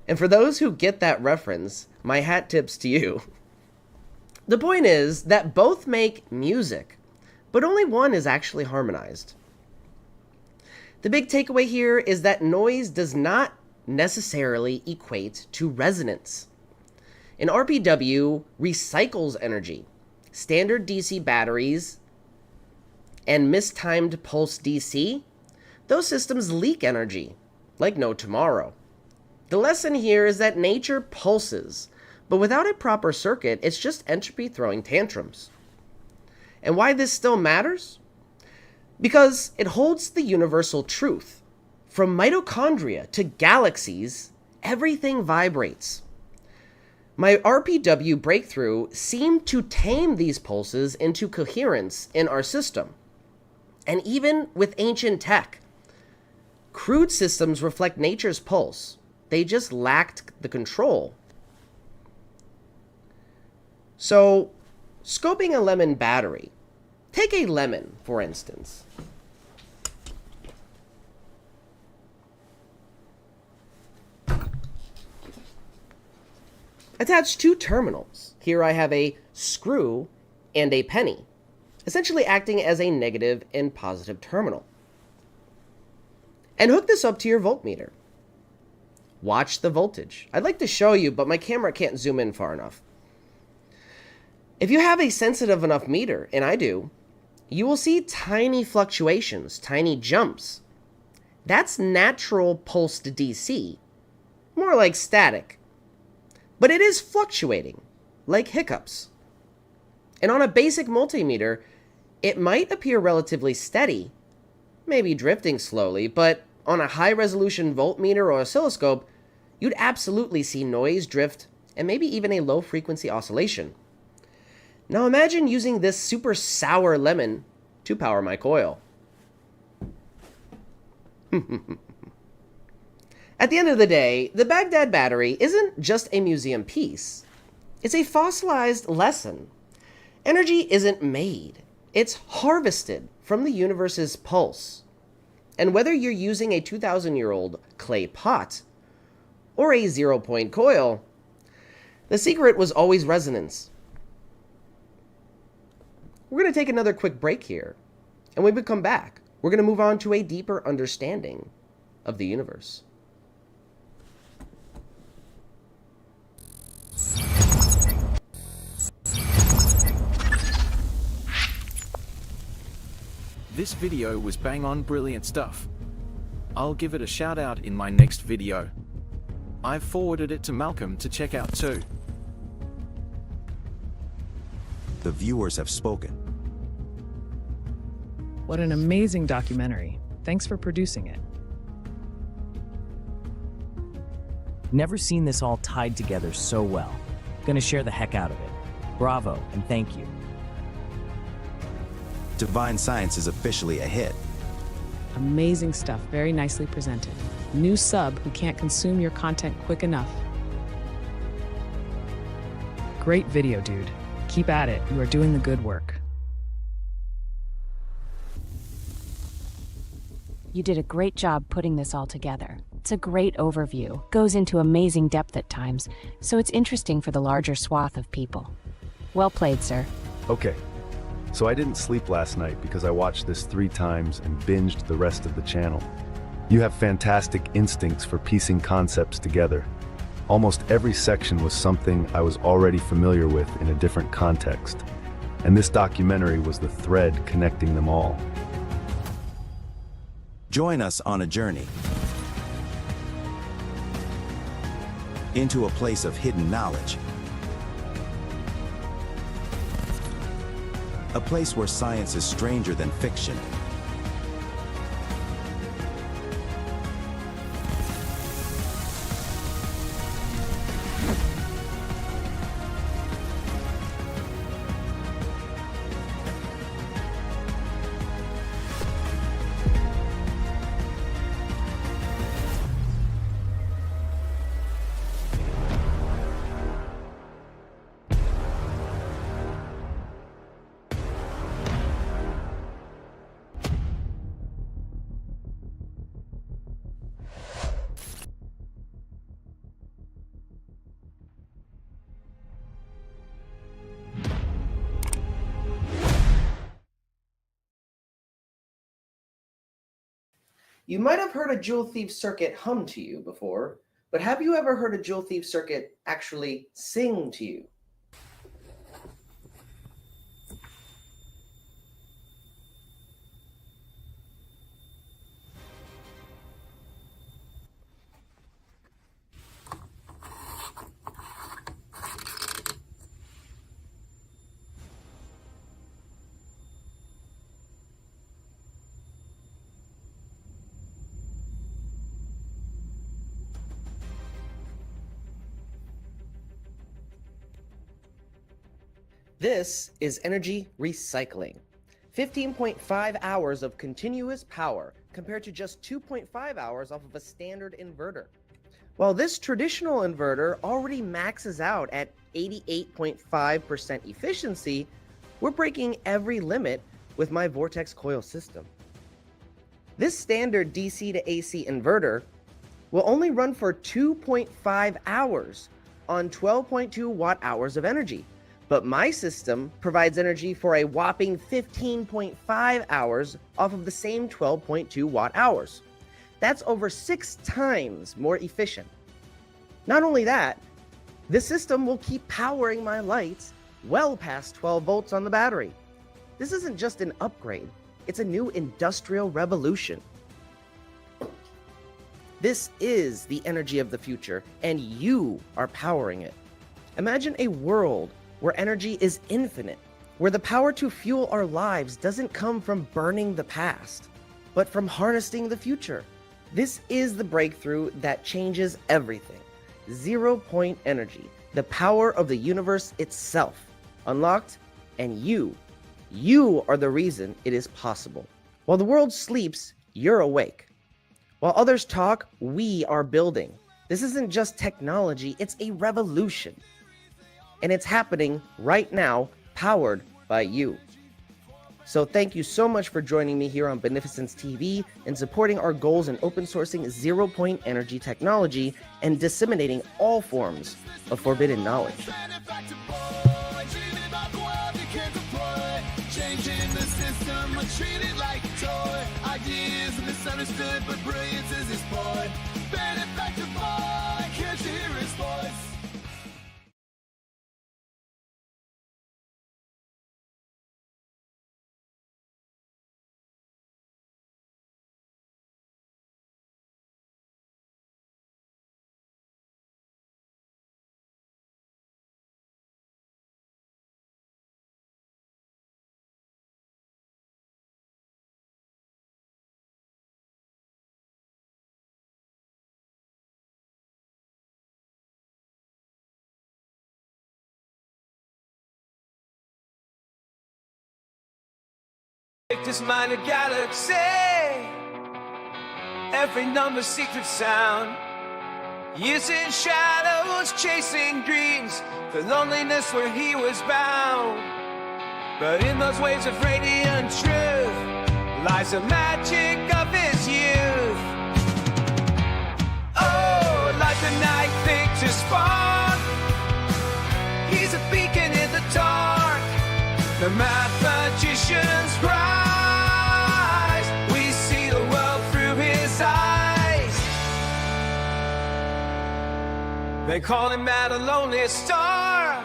And for those who get that reference, my hat tips to you. The point is that both make music, but only one is actually harmonized. The big takeaway here is that noise does not necessarily equate to resonance. An RPW recycles energy. Standard DC batteries and mistimed pulse DC, those systems leak energy like no tomorrow. The lesson here is that nature pulses, but without a proper circuit, it's just entropy throwing tantrums. And why this still matters? Because it holds the universal truth. From mitochondria to galaxies, everything vibrates. My RPW breakthrough seemed to tame these pulses into coherence in our system. And even with ancient tech, crude systems reflect nature's pulse. They just lacked the control. So, Scoping a lemon battery. Take a lemon, for instance. Attach two terminals. Here I have a screw and a penny, essentially acting as a negative and positive terminal. And hook this up to your voltmeter. Watch the voltage. I'd like to show you, but my camera can't zoom in far enough. If you have a sensitive enough meter, and I do, you will see tiny fluctuations, tiny jumps. That's natural pulsed DC, more like static. But it is fluctuating, like hiccups. And on a basic multimeter, it might appear relatively steady, maybe drifting slowly, but on a high-resolution voltmeter or oscilloscope, you'd absolutely see noise, drift, and maybe even a low-frequency oscillation. Now imagine using this super sour lemon to power my coil. At the end of the day, the Baghdad battery isn't just a museum piece. It's a fossilized lesson. Energy isn't made. It's harvested from the universe's pulse. And whether you're using a 2,000-year-old clay pot or a zero-point coil, the secret was always resonance. We're going to take another quick break here, and when we come back, we're going to move on to a deeper understanding of the universe. This video was bang on brilliant stuff. I'll give it a shout out in my next video. I've forwarded it to Malcolm to check out too. The viewers have spoken. What an amazing documentary. Thanks for producing it. Never seen this all tied together so well. Gonna share the heck out of it. Bravo and thank you. Divine Science is officially a hit. Amazing stuff, very nicely presented. New sub who can't consume your content quick enough. Great video, dude. Keep at it. You are doing the good work. You did a great job putting this all together. It's a great overview, goes into amazing depth at times, so it's interesting for the larger swath of people. Well played, sir. Okay. So I didn't sleep last night because I watched this 3 times and binged the rest of the channel. You have fantastic instincts for piecing concepts together. Almost every section was something I was already familiar with in a different context. And this documentary was the thread connecting them all. Join us on a journey into a place of hidden knowledge. A place where science is stranger than fiction. You might have heard a Joule Thief circuit hum to you before, but have you ever heard a Joule Thief circuit actually sing to you? This is energy recycling. 15.5 hours of continuous power compared to just 2.5 hours off of a standard inverter. While this traditional inverter already maxes out at 88.5% efficiency, we're breaking every limit with my Vortex coil system. This standard DC to AC inverter will only run for 2.5 hours on 12.2 watt-hours of energy, but my system provides energy for a whopping 15.5 hours off of the same 12.2 watt-hours. That's over 6 times more efficient. Not only that, the system will keep powering my lights well past 12 volts on the battery. This isn't just an upgrade, it's a new industrial revolution. This is the energy of the future, and you are powering it. Imagine a world where energy is infinite, where the power to fuel our lives doesn't come from burning the past, but from harnessing the future. This is the breakthrough that changes everything. 0-point energy, the power of the universe itself, unlocked, and you are the reason it is possible. While the world sleeps, you're awake. While others talk, we are building. This isn't just technology, it's a revolution. And it's happening right now, powered by you. So thank you so much for joining me here on Beneficence TV and supporting our goals in open sourcing 0-point energy technology and disseminating all forms of forbidden knowledge. Changing the system, I treat it like a toy. Ideas misunderstood, but brilliance is his boy. Benefactor boy, can't you hear his voice? Take this minor galaxy, every number secret sound. Years in shadows, chasing dreams, the loneliness where he was bound. But in those waves of radiant truth lies the magic of his youth. Oh, like the night Victor spark, he's a beacon in the dark. The math magician's rise, we see the world through his eyes. They call him Mad, a lonely star,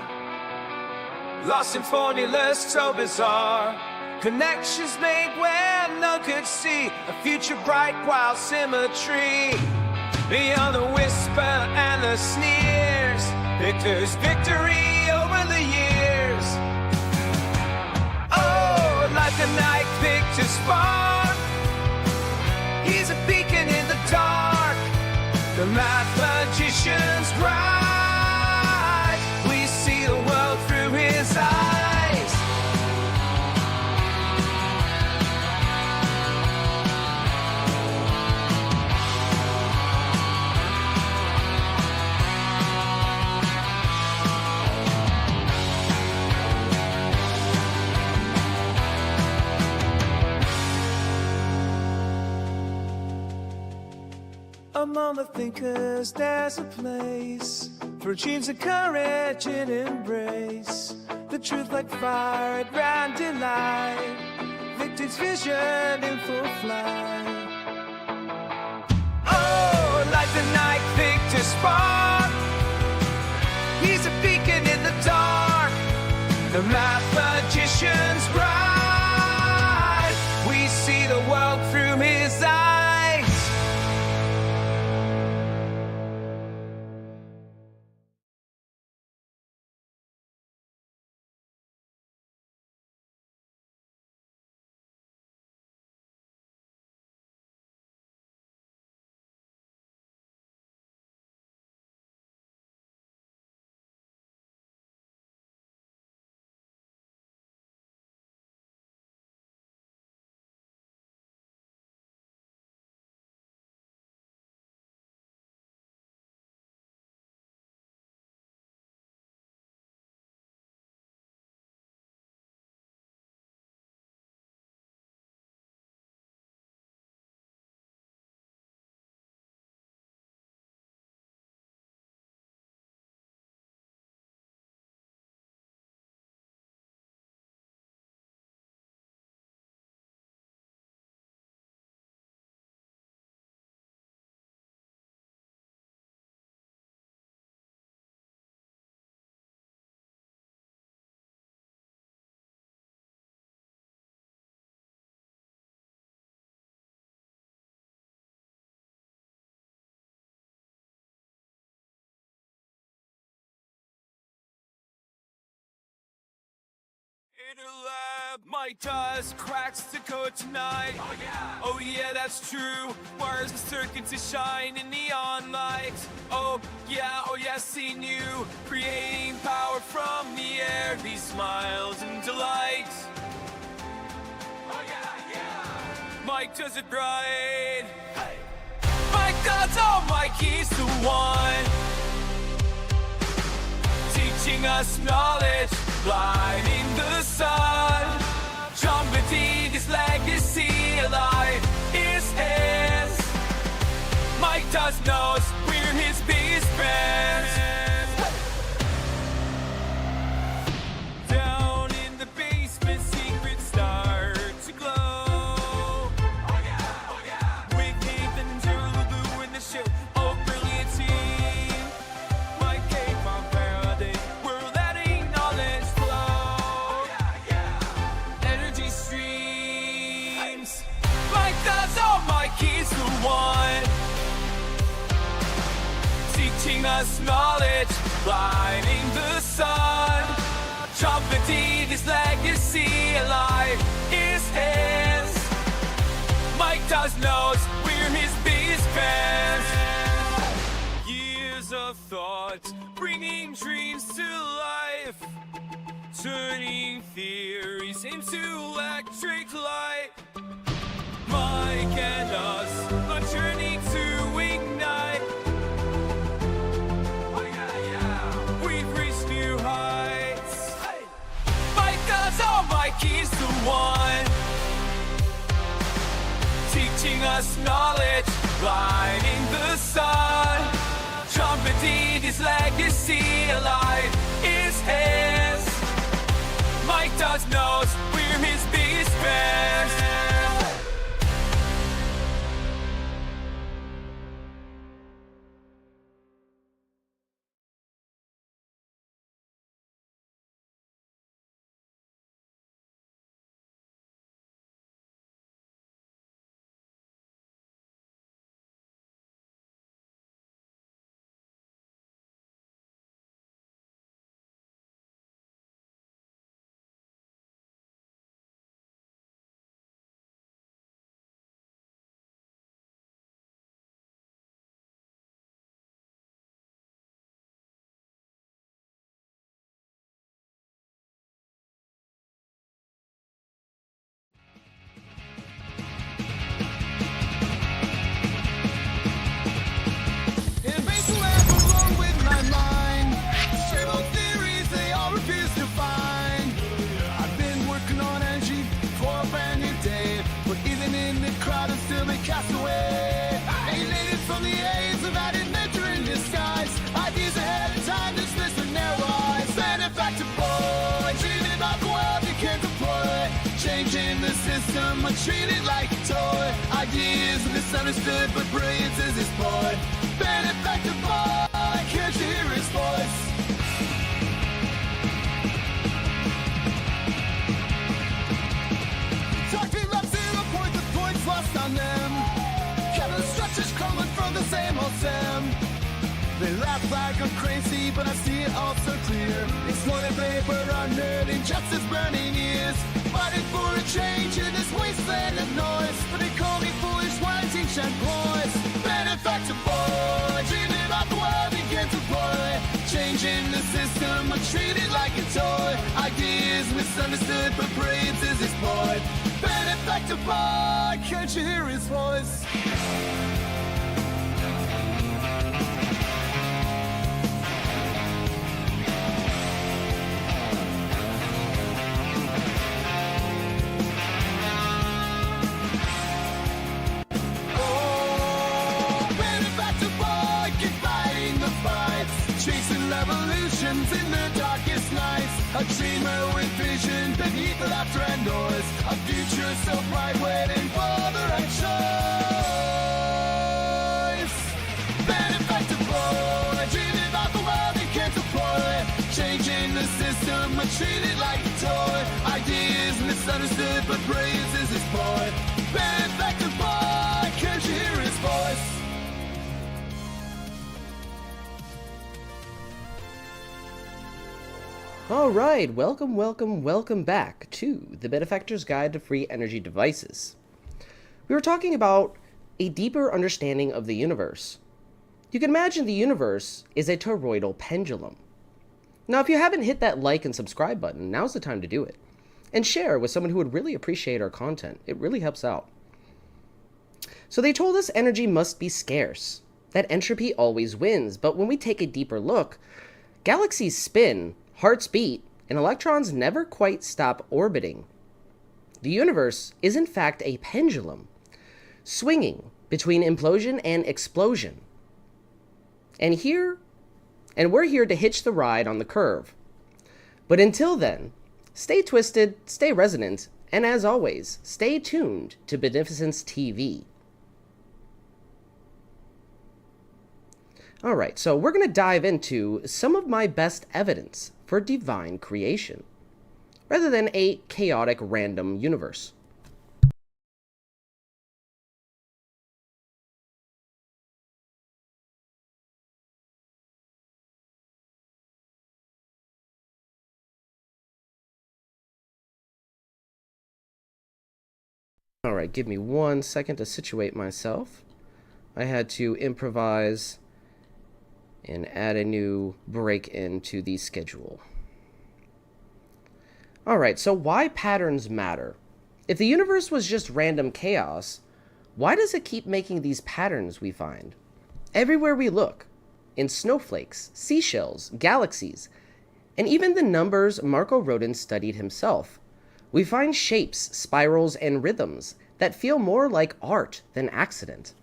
lost in formulas so bizarre. Connections made where none could see, a future bright while symmetry. Beyond the whisper and the sneers, Victor's victory over the years. Oh, like a night Victor spark, he's a beacon in the dark. The math magician's rise, we see the world through his eyes. Among the thinkers, there's a place for dreams of courage and embrace. The truth like fire at grand delight, Victor's vision in full flight. Oh, like the night Victor spark, he's a beacon in the dark. The math magician's rise, we see the world through his eyes. In a lab, my dust cracks the code tonight. Oh yeah, that's true. Wires and circuits to shine in neon lights. Oh yeah, seen you creating power from the air. These smiles and delights. Mike does it right. Hey. Mike does all Mike is the one teaching us knowledge, lighting the sun, trumpeting his legacy alive. Is his. Mike does knows we're his biggest fans. Down in the basement, secrets start to glow. With Nathan and Lulu in the show. Oh, brilliant team. Mike came on parody. We're letting knowledge flow. Energy streams. Mike does all Mike is the one teaching us knowledge, lighting the sun, trumpeting his legacy alive. Is his. Mike does knows we're his biggest fans. Years of thought, bringing dreams to life, turning theories into electric light. Mike and us, a journey to ignite. We've reached new heights. Mike does all Mike is the one teaching us knowledge, lighting the sun, trumpeting his legacy alive. Is his. Mike does knows we're his biggest fans. Castaway, alienated from the aids of added nature in disguise. Ideas ahead of time, dismissed with narrow eyes. Benefactor boy, dreaming about the world you can't deploy. Changing the system, but treated like a toy. Ideas misunderstood, but brilliance is his boy. Benefactor boy, can't you hear his voice? Talking about 0 point, the points lost on them. Structures crumbling from the same old sim. They laugh like I'm crazy, but I see it all so clear. Exploited paper, unheard injustice, burning ears. Fighting for a change in this wasteland of noise. But they call me foolish, white ancient boys. Benefactor boy, dreaming about the world you can't deploy. Changing the system, but treated like a toy. Ideas misunderstood, but brilliance is his boy. Benefactor boy, can't you hear his voice? Revolutions in the darkest nights. A dreamer with vision beneath the laughter and noise. A future so bright waiting for the right choice. Benefactor boy, dreaming about the world you can't deploy. Changing the system, but treated like a toy. Ideas misunderstood, but brilliance is his boy. Benefactor boy, can't you hear his voice? Alright, welcome back to the Benefactors Guide to Free Energy Devices. We were talking about a deeper understanding of the universe. You can imagine the universe is a toroidal pendulum. Now, if you haven't hit that like and subscribe button, now's the time to do it. And share with someone who would really appreciate our content. It really helps out. So they told us energy must be scarce, that entropy always wins, but when we take a deeper look, galaxies spin, hearts beat, and electrons never quite stop orbiting. The universe is in fact a pendulum, swinging between implosion and explosion. And we're here to hitch the ride on the curve. But until then, stay twisted, stay resonant, and as always, stay tuned to Beneficence TV. Alright, so we're going to dive into some of my best evidence for divine creation, rather than a chaotic random universe. Alright, give me 1 second to situate myself. I had to improvise and add a new break into the schedule. Alright, so why patterns matter? If the universe was just random chaos, why does it keep making these patterns we find? Everywhere we look, in snowflakes, seashells, galaxies, and even the numbers Marco Rodin studied himself, we find shapes, spirals, and rhythms that feel more like art than accident.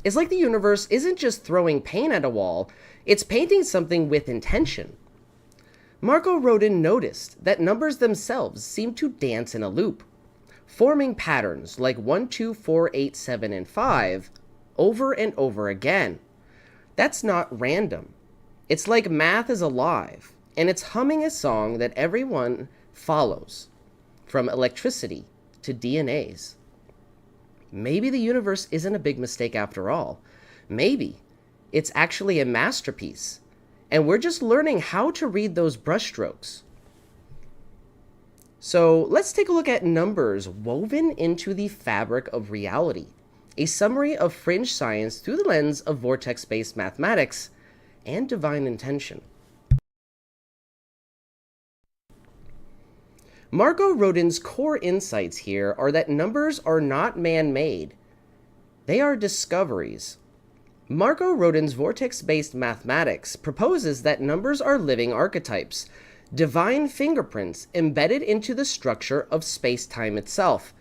It's like the universe isn't just throwing paint at a wall, it's painting something with intention. Marco Rodin noticed that numbers themselves seem to dance in a loop, forming patterns like 1, 2, 4, 8, 7, and 5 over and over again. That's not random. It's like math is alive, and it's humming a song that everyone follows, from electricity to DNAs. Maybe the universe isn't a big mistake after all. Maybe it's actually a masterpiece, and we're just learning how to read those brushstrokes. So let's take a look at numbers woven into the fabric of reality, a summary of fringe science through the lens of vortex-based mathematics and divine intention. Marco Rodin's core insights here are that numbers are not man-made. They are discoveries. Marco Rodin's vortex-based mathematics proposes that numbers are living archetypes, divine fingerprints embedded into the structure of space-time itself.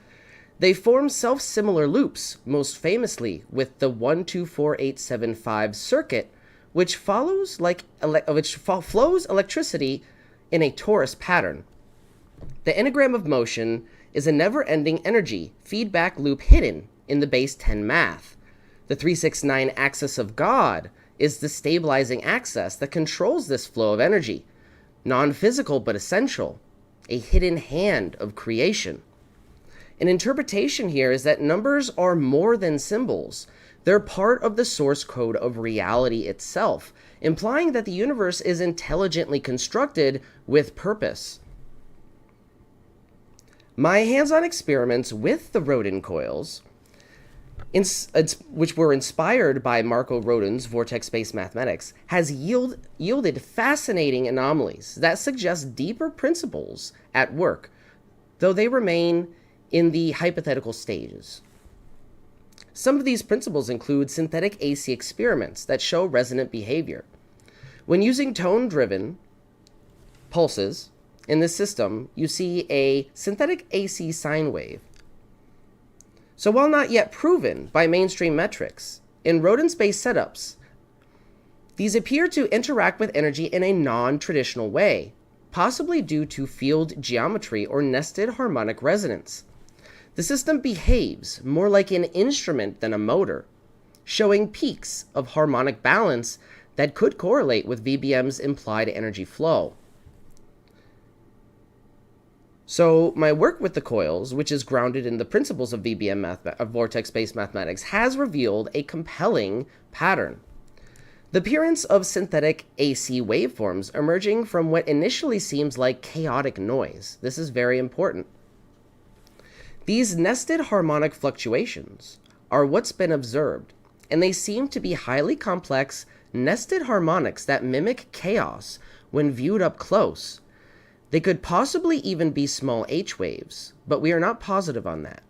They form self-similar loops, most famously with the 1, 2, 4, 8, 7, 5 circuit, which flows electricity in a torus pattern. The enneagram of motion is a never-ending energy feedback loop hidden in the base 10 math. The 369 axis of God is the stabilizing axis that controls this flow of energy, non-physical but essential, a hidden hand of creation. An interpretation here is that numbers are more than symbols. They're part of the source code of reality itself, implying that the universe is intelligently constructed with purpose. My hands-on experiments with the Rodin coils, which were inspired by Marco Rodin's vortex-based mathematics, has yielded fascinating anomalies that suggest deeper principles at work, though they remain in the hypothetical stages. Some of these principles include synthetic AC experiments that show resonant behavior. When using tone-driven pulses in this system, you see a synthetic AC sine wave. So while not yet proven by mainstream metrics, in Rodin-based setups, these appear to interact with energy in a non-traditional way, possibly due to field geometry or nested harmonic resonance. The system behaves more like an instrument than a motor, showing peaks of harmonic balance that could correlate with VBM's implied energy flow. So my work with the coils, which is grounded in the principles of vortex-based mathematics, has revealed a compelling pattern. The appearance of synthetic AC waveforms emerging from what initially seems like chaotic noise. This is very important. These nested harmonic fluctuations are what's been observed, and they seem to be highly complex nested harmonics that mimic chaos when viewed up close. They could possibly even be small H waves, but we are not positive on that.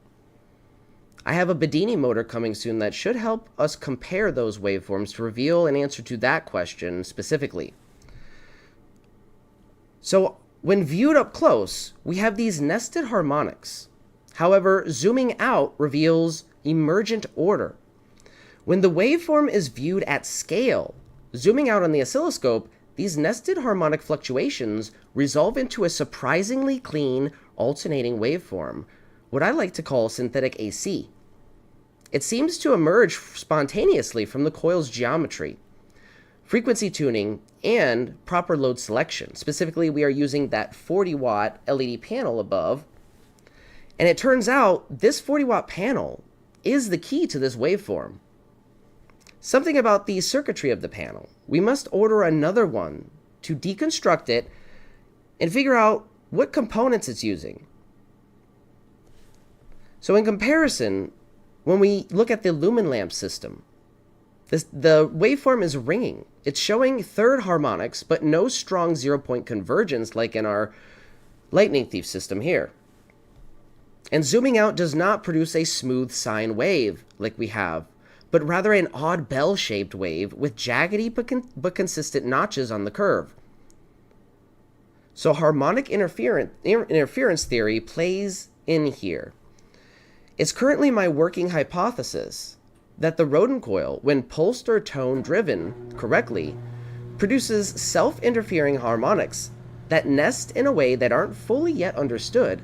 I have a Bedini motor coming soon that should help us compare those waveforms to reveal an answer to that question specifically. So, when viewed up close, we have these nested harmonics. However, zooming out reveals emergent order. When the waveform is viewed at scale, zooming out on the oscilloscope, these nested harmonic fluctuations resolve into a surprisingly clean, alternating waveform, what I like to call synthetic AC. It seems to emerge spontaneously from the coil's geometry, frequency tuning, and proper load selection. Specifically, we are using that 40-watt LED panel above, and it turns out this 40-watt panel is the key to this waveform. Something about the circuitry of the panel. We must order another one to deconstruct it and figure out what components it's using. So in comparison, when we look at the lumen lamp system, the waveform is ringing. It's showing third harmonics, but no strong zero-point convergence like in our lightning thief system here. And zooming out does not produce a smooth sine wave like we have, but rather an odd bell-shaped wave with jaggedy but consistent notches on the curve. So harmonic interference theory plays in here. It's currently my working hypothesis that the rodent coil, when pulsed or tone driven correctly, produces self-interfering harmonics that nest in a way that aren't fully yet understood,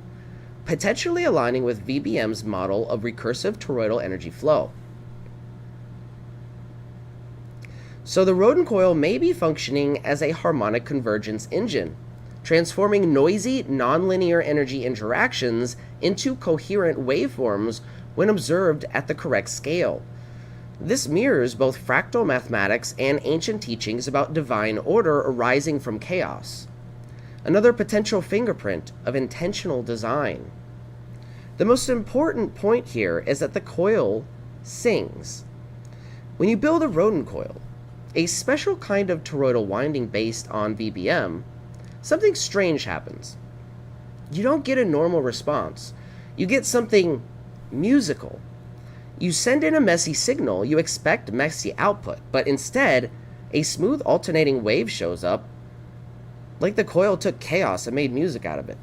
potentially aligning with VBM's model of recursive toroidal energy flow. So the rodent coil may be functioning as a harmonic convergence engine, transforming noisy, nonlinear energy interactions into coherent waveforms when observed at the correct scale. This mirrors both fractal mathematics and ancient teachings about divine order arising from chaos. Another potential fingerprint of intentional design. The most important point here is that the coil sings. When you build a rodent coil, a special kind of toroidal winding based on VBM, something strange happens. You don't get a normal response. You get something musical. You send in a messy signal, you expect messy output, but instead, a smooth alternating wave shows up, like the coil took chaos and made music out of it.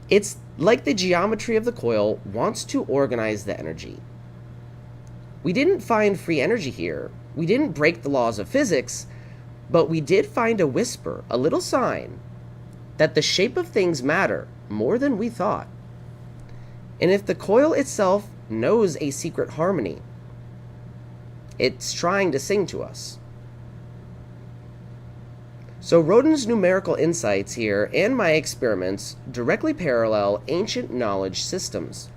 It's like the geometry of the coil wants to organize the energy. We didn't find free energy here. We didn't break the laws of physics, but we did find a whisper, a little sign, that the shape of things matter more than we thought. And if the coil itself knows a secret harmony, it's trying to sing to us. So Rodin's numerical insights here and my experiments directly parallel ancient knowledge systems.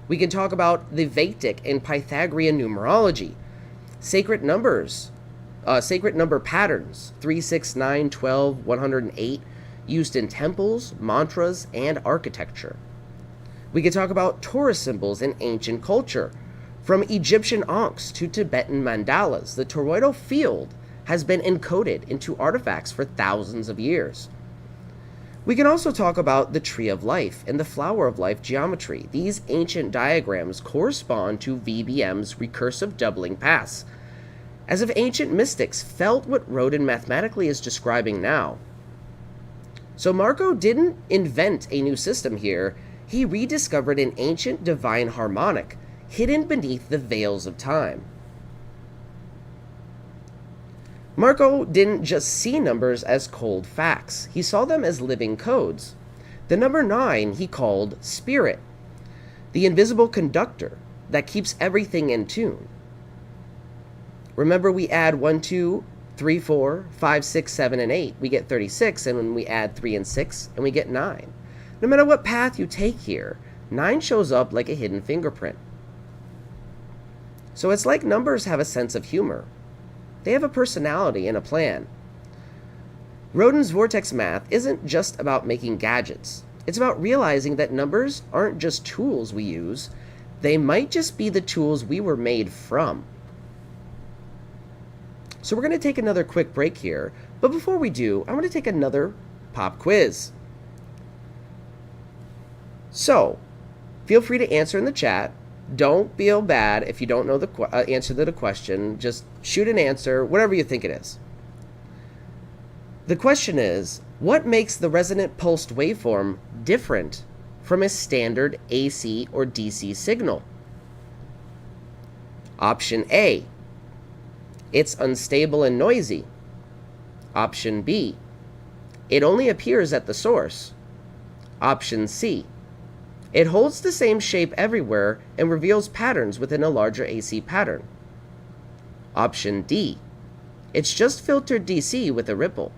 We can talk about the Vedic and Pythagorean numerology, sacred numbers, sacred number patterns, 3, 6, 9, 12, 108, used in temples, mantras, and architecture. We can talk about Torah symbols in ancient culture. From Egyptian ankhs to Tibetan mandalas, the toroidal field has been encoded into artifacts for thousands of years. We can also talk about the tree of life and the flower of life geometry. These ancient diagrams correspond to VBM's recursive doubling paths, as if ancient mystics felt what Rodin mathematically is describing now. So Marco didn't invent a new system here, he rediscovered an ancient divine harmonic hidden beneath the veils of time. Marco didn't just see numbers as cold facts, he saw them as living codes. The number 9 he called spirit, the invisible conductor that keeps everything in tune. Remember, we add 1, 2, 3, 4, 5, 6, 7, and 8, we get 36, and when we add 3 and 6, and we get 9. No matter what path you take here, 9 shows up like a hidden fingerprint. So it's like numbers have a sense of humor. They have a personality and a plan. Rodin's Vortex math isn't just about making gadgets. It's about realizing that numbers aren't just tools we use, they might just be the tools we were made from. So we're going to take another quick break here, but before we do, I want to take another pop quiz. So, feel free to answer in the chat. Don't feel bad if you don't know the answer to the question. Just shoot an answer, whatever you think it is. The question is, what makes the resonant pulsed waveform different from a standard AC or DC signal? Option A, it's unstable and noisy. Option B, it only appears at the source. Option C, it holds the same shape everywhere and reveals patterns within a larger AC pattern. Option D, it's just filtered DC with a ripple.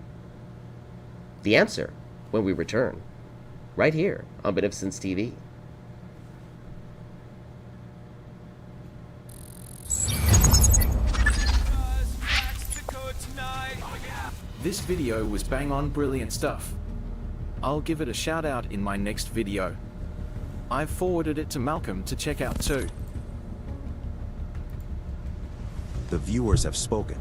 The answer when we return, right here on Beneficence TV. This video was bang on brilliant stuff. I'll give it a shout out in my next video. I've forwarded it to Malcolm to check out too. The viewers have spoken.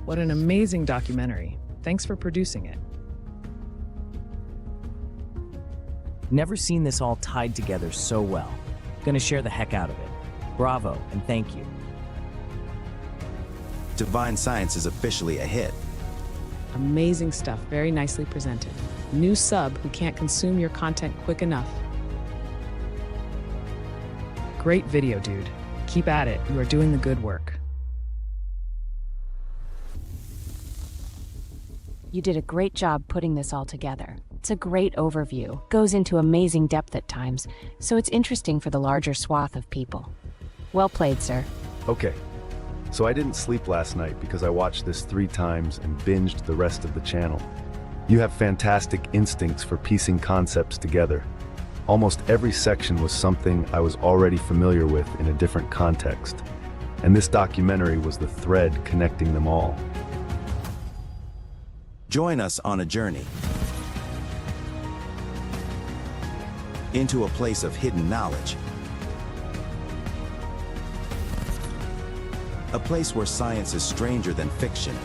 What an amazing documentary. Thanks for producing it. Never seen this all tied together so well. Gonna share the heck out of it. Bravo and thank you. Divine Science is officially a hit. Amazing stuff, very nicely presented. New sub who can't consume your content quick enough. Great video, dude. Keep at it, you are doing the good work. You did a great job putting this all together. It's a great overview, goes into amazing depth at times, so it's interesting for the larger swath of people. Well played, sir. Okay, so I didn't sleep last night because I watched this 3 times and binged the rest of the channel. You have fantastic instincts for piecing concepts together. Almost every section was something I was already familiar with in a different context, and this documentary was the thread connecting them all. Join us on a journey into a place of hidden knowledge. A place where science is stranger than fiction.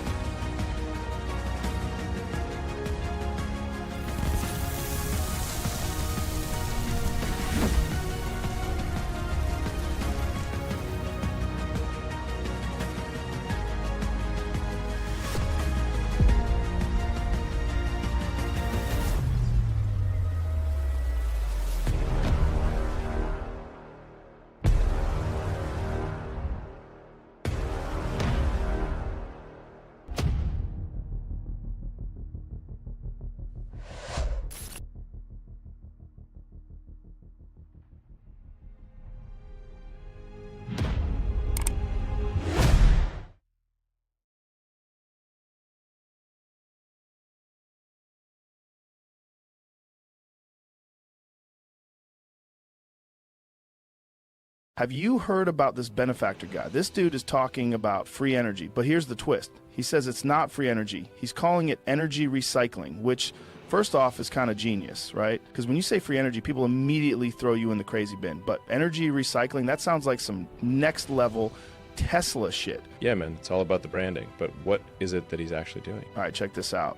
Have you heard about this benefactor guy? This dude is talking about free energy, but here's the twist. He says it's not free energy. He's calling it energy recycling, which first off is kind of genius, right? Because when you say free energy, people immediately throw you in the crazy bin. But energy recycling, that sounds like some next level Tesla shit. Yeah, man, it's all about the branding. But what is it that he's actually doing? All right, check this out.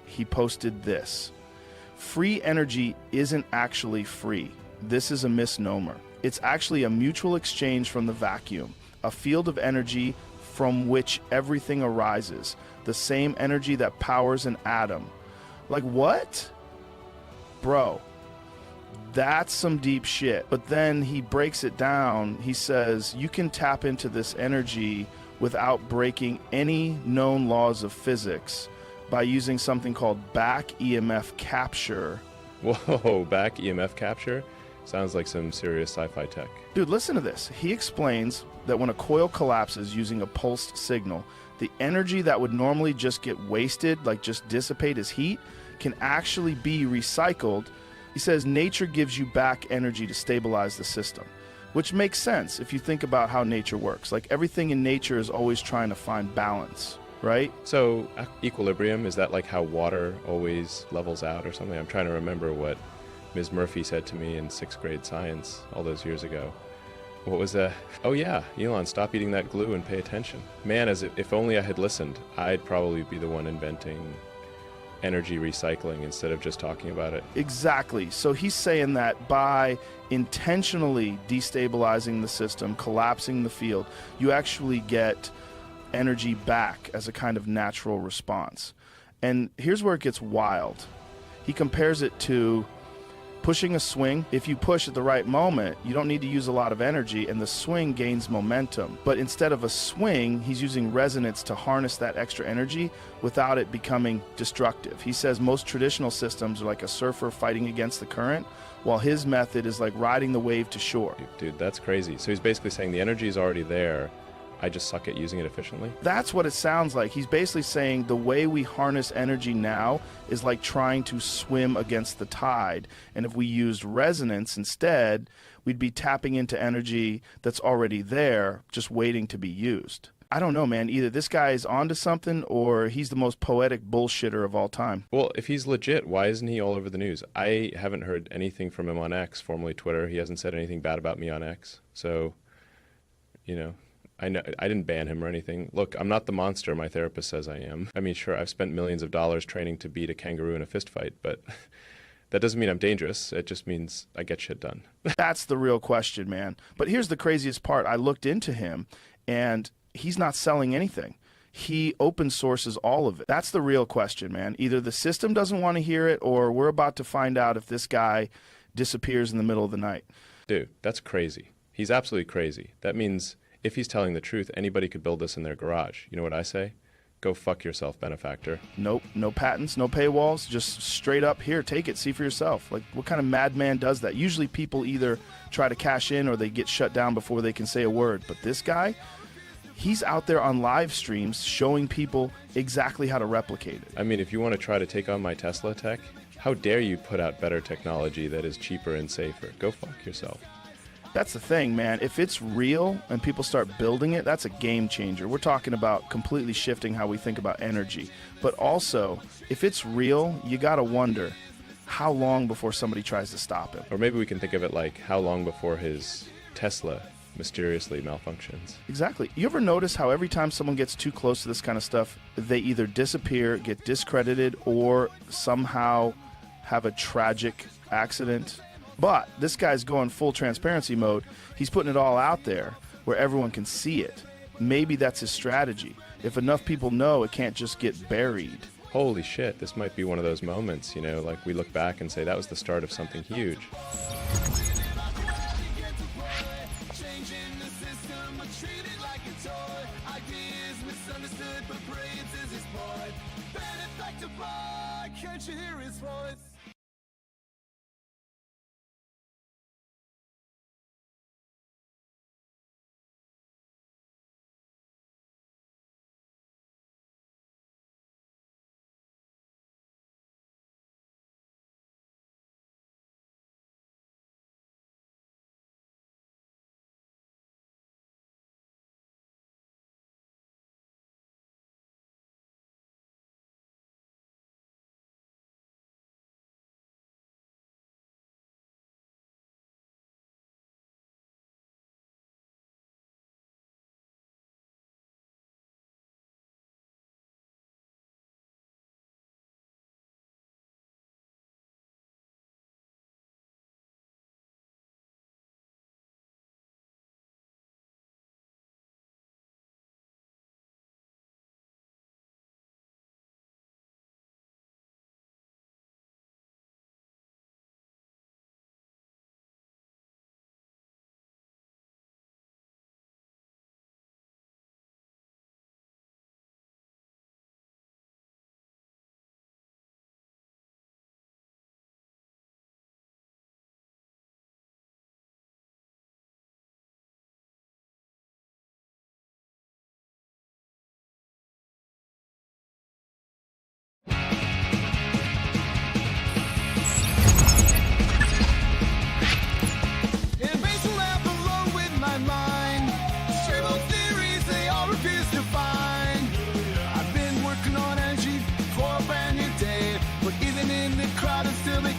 He posted this. Free energy isn't actually free. This is a misnomer. It's actually a mutual exchange from the vacuum, a field of energy from which everything arises, the same energy that powers an atom. Like what? Bro, that's some deep shit. But then he breaks it down. He says you can tap into this energy without breaking any known laws of physics by using something called back EMF capture. Whoa, back EMF capture? Sounds like some serious sci-fi tech. Dude, listen to this. He explains that when a coil collapses using a pulsed signal, the energy that would normally just get wasted, like just dissipate as heat, can actually be recycled. He says nature gives you back energy to stabilize the system. which makes sense if you think about how nature works. Like everything in nature is always trying to find balance, right? So equilibrium, is that like how water always levels out or something? I'm trying to remember what Ms. Murphy said to me in 6th grade science all those years ago. What was that? Oh yeah, Elon, stop eating that glue and pay attention. Man, if only I had listened, I'd probably be the one inventing energy recycling instead of just talking about it. Exactly. So he's saying that by intentionally destabilizing the system, collapsing the field, you actually get energy back as a kind of natural response. And here's where it gets wild. He compares it to pushing a swing. If you push at the right moment, you don't need to use a lot of energy and the swing gains momentum. But instead of a swing, he's using resonance to harness that extra energy without it becoming destructive. He says most traditional systems are like a surfer fighting against the current, while his method is like riding the wave to shore. Dude, that's crazy. So he's basically saying the energy is already there. I just suck at using it efficiently? That's what it sounds like. He's basically saying the way we harness energy now is like trying to swim against the tide. And if we used resonance instead, we'd be tapping into energy that's already there, just waiting to be used. I don't know, man. Either this guy is onto something or he's the most poetic bullshitter of all time. Well, if he's legit, why isn't he all over the news? I haven't heard anything from him on X, formerly Twitter. He hasn't said anything bad about me on X. So, you know, I didn't ban him or anything. Look, I'm not the monster my therapist says I am. I mean, sure, I've spent millions of dollars training to beat a kangaroo in a fist fight, but that doesn't mean I'm dangerous. It just means I get shit done. That's the real question, man. But here's the craziest part. I looked into him, and he's not selling anything. He open sources all of it. That's the real question, man. Either the system doesn't want to hear it, or we're about to find out if this guy disappears in the middle of the night. Dude, that's crazy. He's absolutely crazy. That means if he's telling the truth, anybody could build this in their garage. You know what I say? Go fuck yourself, benefactor. Nope, no patents, no paywalls, just straight up, here, take it, see for yourself. Like, what kind of madman does that? Usually people either try to cash in or they get shut down before they can say a word. But this guy, he's out there on live streams showing people exactly how to replicate it. I mean, if you want to try to take on my Tesla tech, how dare you put out better technology that is cheaper and safer? Go fuck yourself. That's the thing, man. If it's real and people start building it, that's a game changer. We're talking about completely shifting how we think about energy. But also, if it's real, you got to wonder how long before somebody tries to stop him. Or maybe we can think of it like how long before his Tesla mysteriously malfunctions. Exactly. You ever notice how every time someone gets too close to this kind of stuff, they either disappear, get discredited, or somehow have a tragic accident? But this guy's going full transparency mode. He's putting it all out there where everyone can see it. Maybe that's his strategy. If enough people know, it can't just get buried. Holy shit, this might be one of those moments, you know, like we look back and say that was the start of something huge. Can't you hear his voice?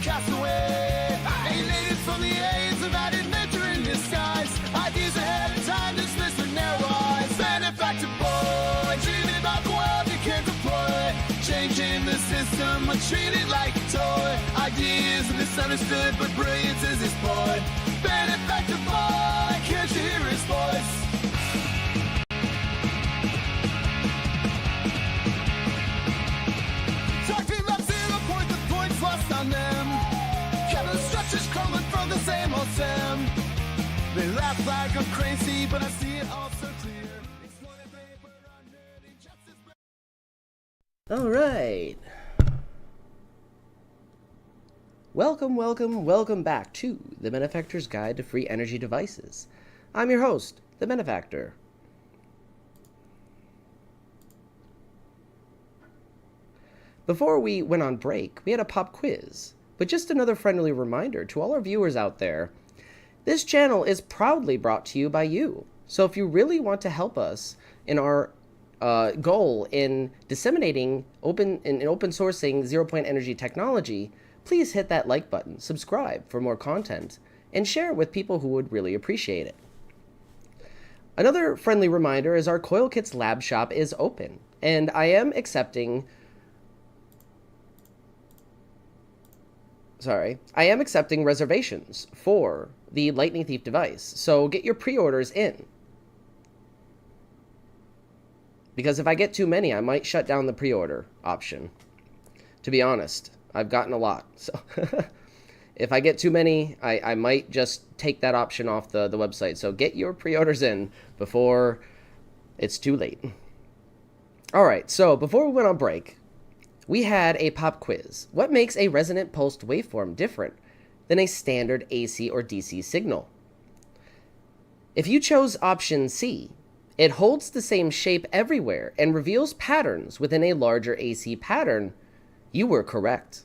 castaway. Alienated from the aids of that inventor in disguise. Ideas ahead of time dismissed with narrow eyes. Benefactor boy, dreaming about the world you can't deploy. Changing the system, but treated like a toy. Ideas are misunderstood, but brilliance is his boy. Benefactor boy, can't you hear his voice? Talking left 0 point, the points lost on them. Kevin structures crumbling from the same old Sam. They laugh like I'm crazy, but I see it all so clear. All right. Welcome back to the Benefactor's Guide to Free Energy Devices. I'm your host, the Benefactor. Before we went on break, we had a pop quiz, but just another friendly reminder to all our viewers out there, this channel is proudly brought to you by you. So if you really want to help us in our goal in disseminating open sourcing 0 point energy technology, please hit that like button, subscribe for more content, and share it with people who would really appreciate it. Another friendly reminder is our Coil Kits Lab Shop is open, and I am accepting reservations for the Lightning Thief device, so get your pre-orders in. Because if I get too many, I might shut down the pre-order option. To be honest, I've gotten a lot. So if I get too many, I might just take that option off the website. So get your pre-orders in before it's too late. All right, so before we went on break, we had a pop quiz. What makes a resonant pulsed waveform different than a standard AC or DC signal? If you chose option C, it holds the same shape everywhere and reveals patterns within a larger AC pattern, you were correct.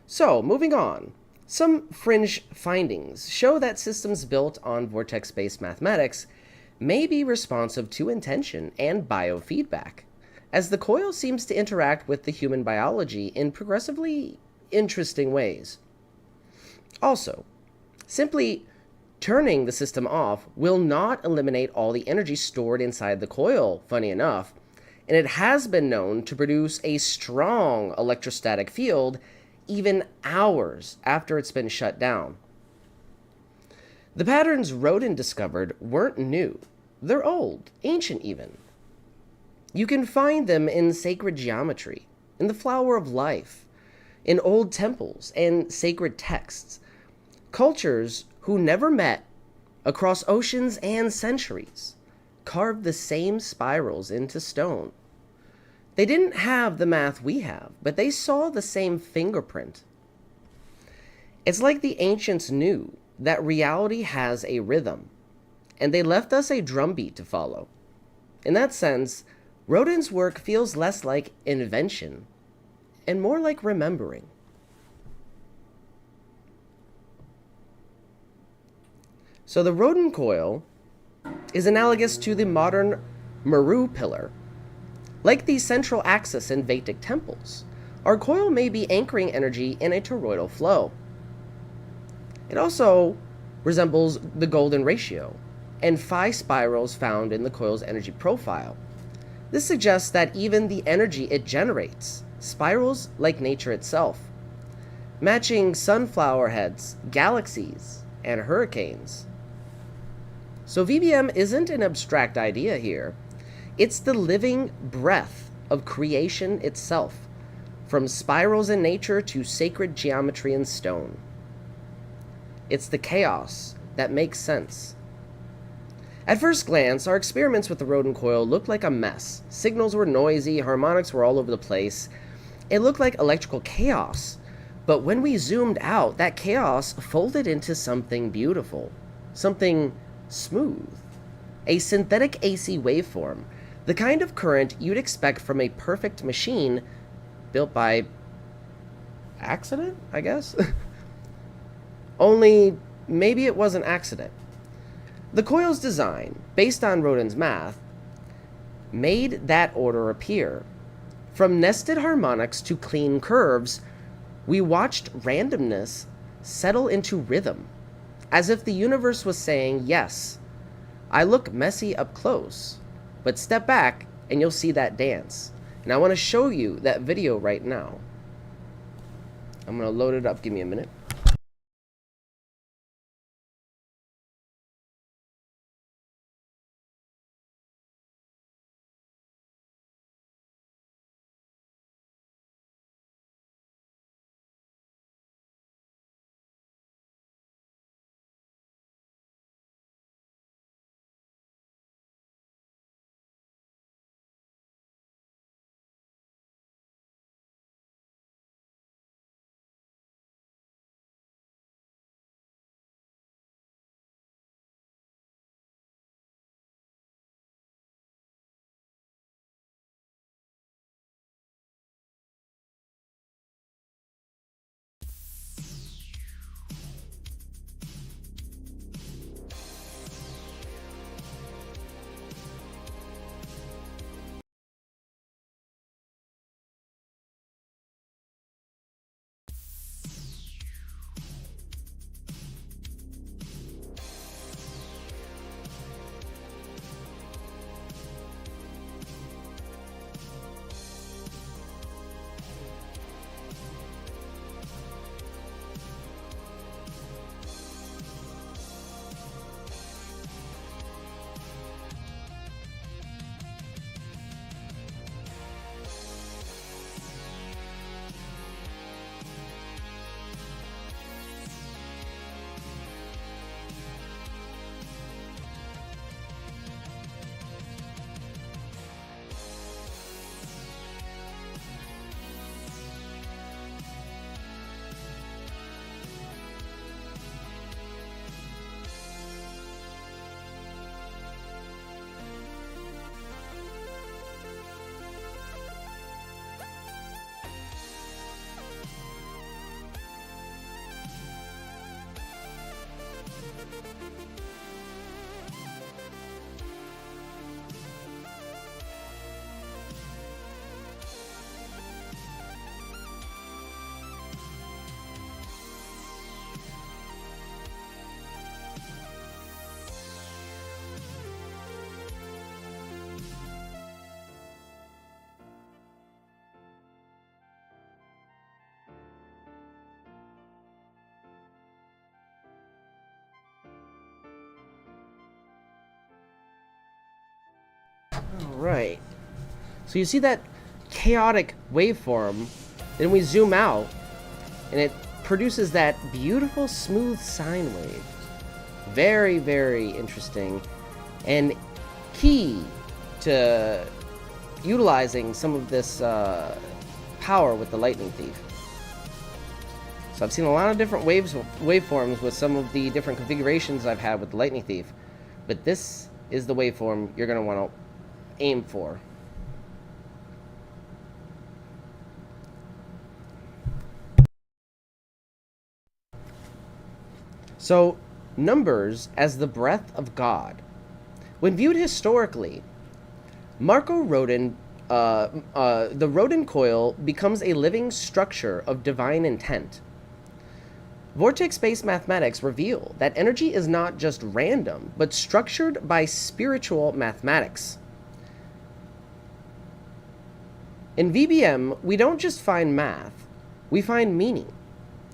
So, moving on. Some fringe findings show that systems built on vortex-based mathematics may be responsive to intention and biofeedback, as the coil seems to interact with the human biology in progressively interesting ways. Also, simply turning the system off will not eliminate all the energy stored inside the coil, funny enough, and it has been known to produce a strong electrostatic field even hours after it's been shut down. The patterns Rodin discovered weren't new. They're old, ancient even. You can find them in sacred geometry, in the flower of life, in old temples and sacred texts. Cultures who never met across oceans and centuries carved the same spirals into stone. They didn't have the math we have, but they saw the same fingerprint. It's like the ancients knew that reality has a rhythm, and they left us a drumbeat to follow. In that sense, Rodin's work feels less like invention and more like remembering. So the Rodin coil is analogous to the modern Meru pillar. Like the central axis in Vedic temples, our coil may be anchoring energy in a toroidal flow. It also resembles the golden ratio and phi spirals found in the coil's energy profile. This suggests that even the energy it generates spirals like nature itself, matching sunflower heads, galaxies, and hurricanes. So VBM isn't an abstract idea here. It's the living breath of creation itself, from spirals in nature to sacred geometry in stone. It's the chaos that makes sense. At first glance, our experiments with the Rodin coil looked like a mess. Signals were noisy, harmonics were all over the place. It looked like electrical chaos. But when we zoomed out, that chaos folded into something beautiful, something smooth. A synthetic AC waveform, the kind of current you'd expect from a perfect machine built by accident, I guess? Only maybe it was an accident. The coil's design, based on Rodin's math, made that order appear. From nested harmonics to clean curves, we watched randomness settle into rhythm, as if the universe was saying, yes, I look messy up close, but step back and you'll see that dance. And I want to show you that video right now. I'm going to load it up. Give me a minute. Alright, so you see that chaotic waveform, then we zoom out, and it produces that beautiful smooth sine wave. Very, very interesting, and key to utilizing some of this power with the Lightning Thief. So I've seen a lot of different waveforms with some of the different configurations I've had with the Lightning Thief, but this is the waveform you're going to want to aim for. So, numbers as the breath of God. When viewed historically, the Rodin coil becomes a living structure of divine intent. Vortex-based mathematics reveal that energy is not just random, but structured by spiritual mathematics. In VBM, we don't just find math, we find meaning.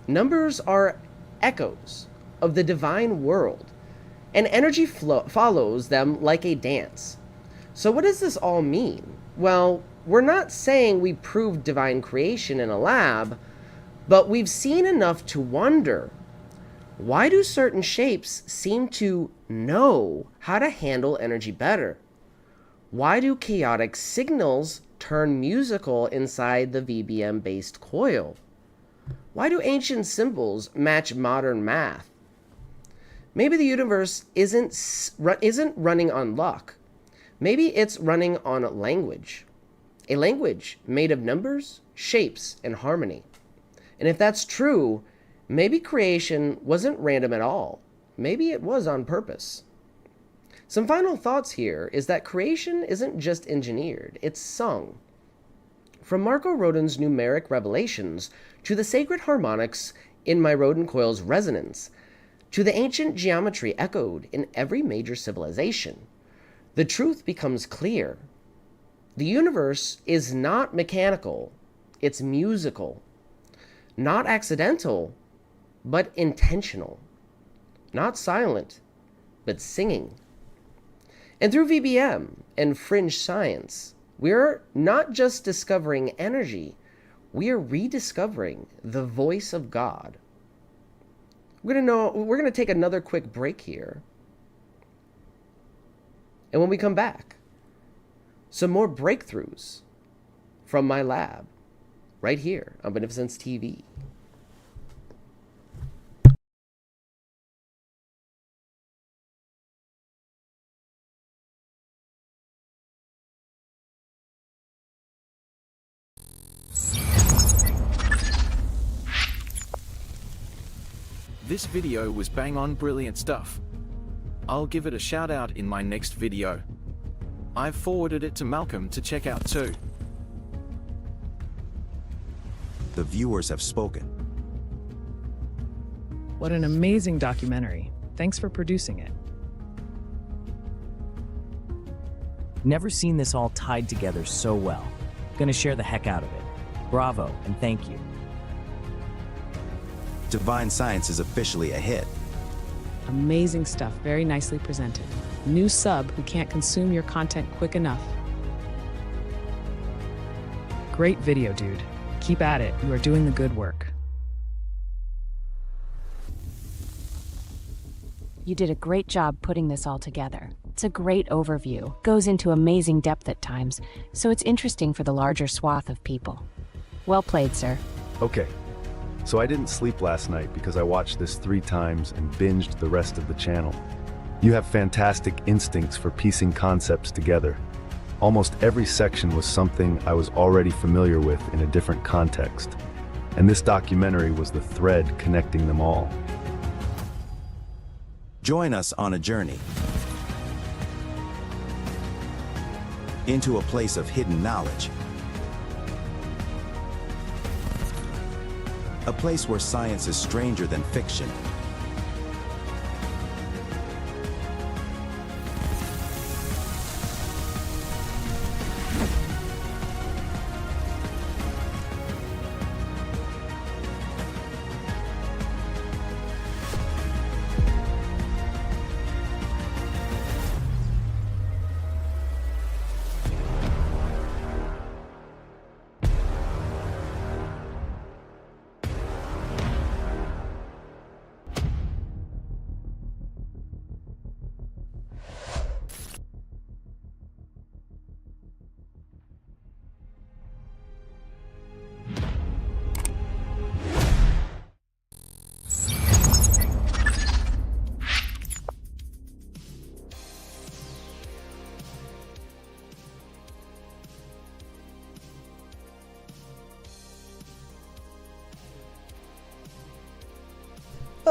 Numbers are echoes of the divine world, and energy follows them like a dance. So what does this all mean? Well, we're not saying we proved divine creation in a lab, but we've seen enough to wonder, why do certain shapes seem to know how to handle energy better? Why do chaotic signals turn musical inside the VBM-based coil? Why do ancient symbols match modern math? Maybe the universe isn't running on luck. Maybe it's running on language. A language made of numbers, shapes, and harmony. And if that's true, maybe creation wasn't random at all. Maybe it was on purpose. Some final thoughts here is that creation isn't just engineered, it's sung. From Marco Rodin's numeric revelations to the sacred harmonics in my Rodin coil's resonance, to the ancient geometry echoed in every major civilization, the truth becomes clear. The universe is not mechanical, it's musical. Not accidental, but intentional. Not silent, but singing. And through VBM and fringe science, we're not just discovering energy, we are rediscovering the voice of God. We're going to take another quick break here. And when we come back, some more breakthroughs from my lab right here on Beneficence TV. This video was bang on brilliant stuff. I'll give it a shout out in my next video. I've forwarded it to Malcolm to check out too. The viewers have spoken. What an amazing documentary. Thanks for producing it. Never seen this all tied together so well. Gonna share the heck out of it. Bravo and thank you. Divine Science is officially a hit. Amazing stuff, very nicely presented. New sub who can't consume your content quick enough. Great video, dude. Keep at it. You are doing the good work. You did a great job putting this all together. It's a great overview, goes into amazing depth at times, so it's interesting for the larger swath of people. Well played, sir. Okay. So I didn't sleep last night because I watched this 3 times and binged the rest of the channel. You have fantastic instincts for piecing concepts together. Almost every section was something I was already familiar with in a different context. And this documentary was the thread connecting them all. Join us on a journey into a place of hidden knowledge. A place where science is stranger than fiction.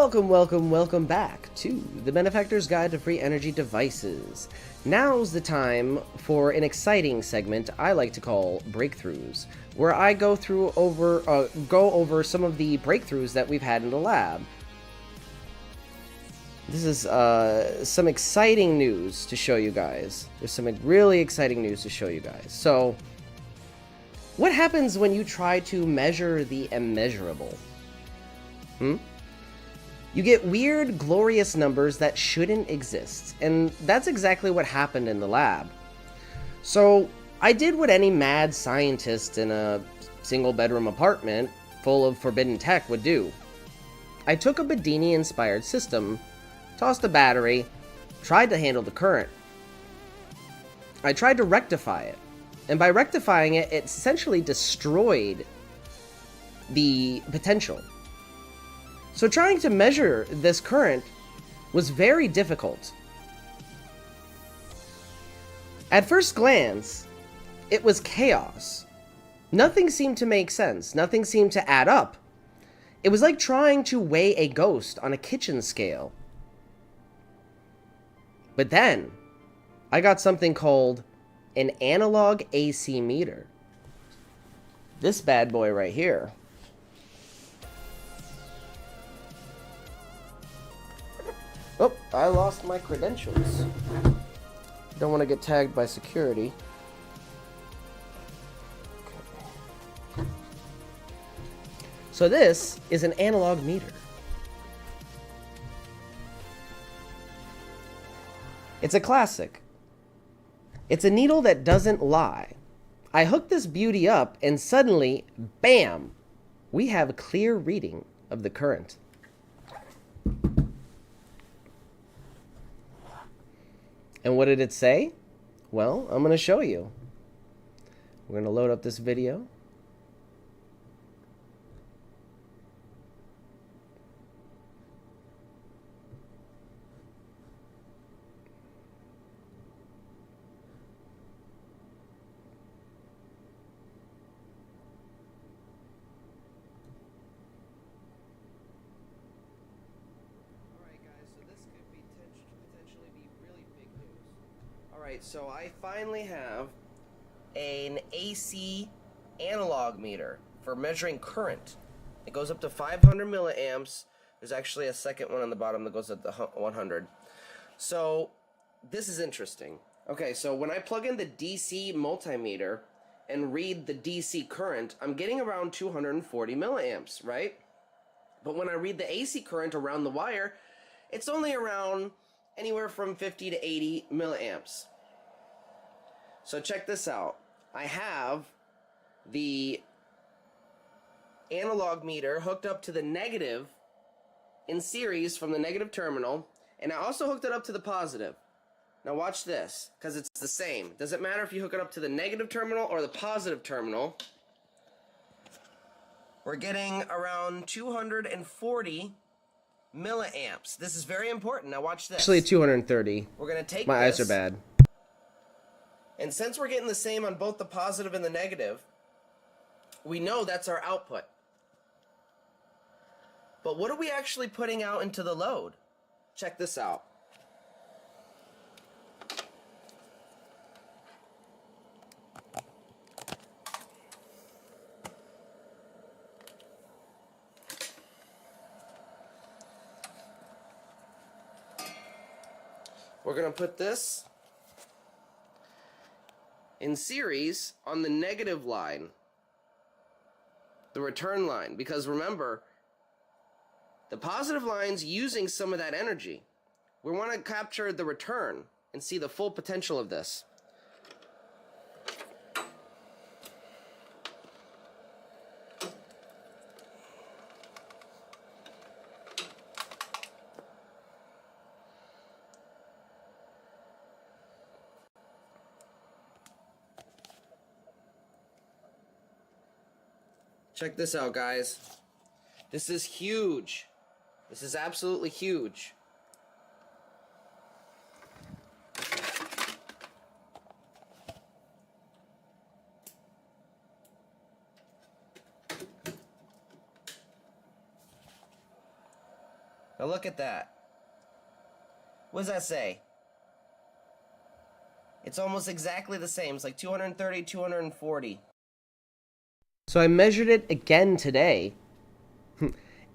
Welcome back to the Benefactors Guide to Free Energy Devices. Now's the time for an exciting segment I like to call Breakthroughs, where I go over some of the breakthroughs that we've had in the lab. This is some exciting news to show you guys. There's some really exciting news to show you guys. So, what happens when you try to measure the immeasurable? You get weird, glorious numbers that shouldn't exist, and that's exactly what happened in the lab. So, I did what any mad scientist in a single-bedroom apartment full of forbidden tech would do. I took a Bedini-inspired system, tossed a battery, tried to handle the current. I tried to rectify it, and by rectifying it, it essentially destroyed the potential. So trying to measure this current was very difficult. At first glance, it was chaos. Nothing seemed to make sense. Nothing seemed to add up. It was like trying to weigh a ghost on a kitchen scale. But then, I got something called an analog AC meter. this bad boy right here. Oh, I lost my credentials. Don't want to get tagged by security. Okay. So this is an analog meter. It's a classic. It's a needle that doesn't lie. I hook this beauty up and suddenly, bam, we have a clear reading of the current. And what did it say? Well, I'm going to show you. We're going to load up this video. Alright, so I finally have an AC analog meter for measuring current. It goes up to 500 milliamps. There's actually a second one on the bottom that goes up to 100. So this is interesting. Okay, so when I plug in the DC multimeter and read the DC current, I'm getting around 240 milliamps, right? But when I read the AC current around the wire, it's only around anywhere from 50 to 80 milliamps. So check this out. I have the analog meter hooked up to the negative in series from the negative terminal, and I also hooked it up to the positive. Now watch this, because it's the same. Doesn't matter if you hook it up to the negative terminal or the positive terminal. We're getting around 240 milliamps. This is very important. Now watch this. Actually 230. We're going to take my eyes are bad. And since we're getting the same on both the positive and the negative, we know that's our output. But what are we actually putting out into the load? Check this out. We're going to put this in series on the negative line, the return line, because remember, the positive line's using some of that energy. We want to capture the return and see the full potential of this. Check this out, guys. This is huge. This is absolutely huge. Now look at that. What does that say? It's almost exactly the same. It's like 230, 240. So I measured it again today,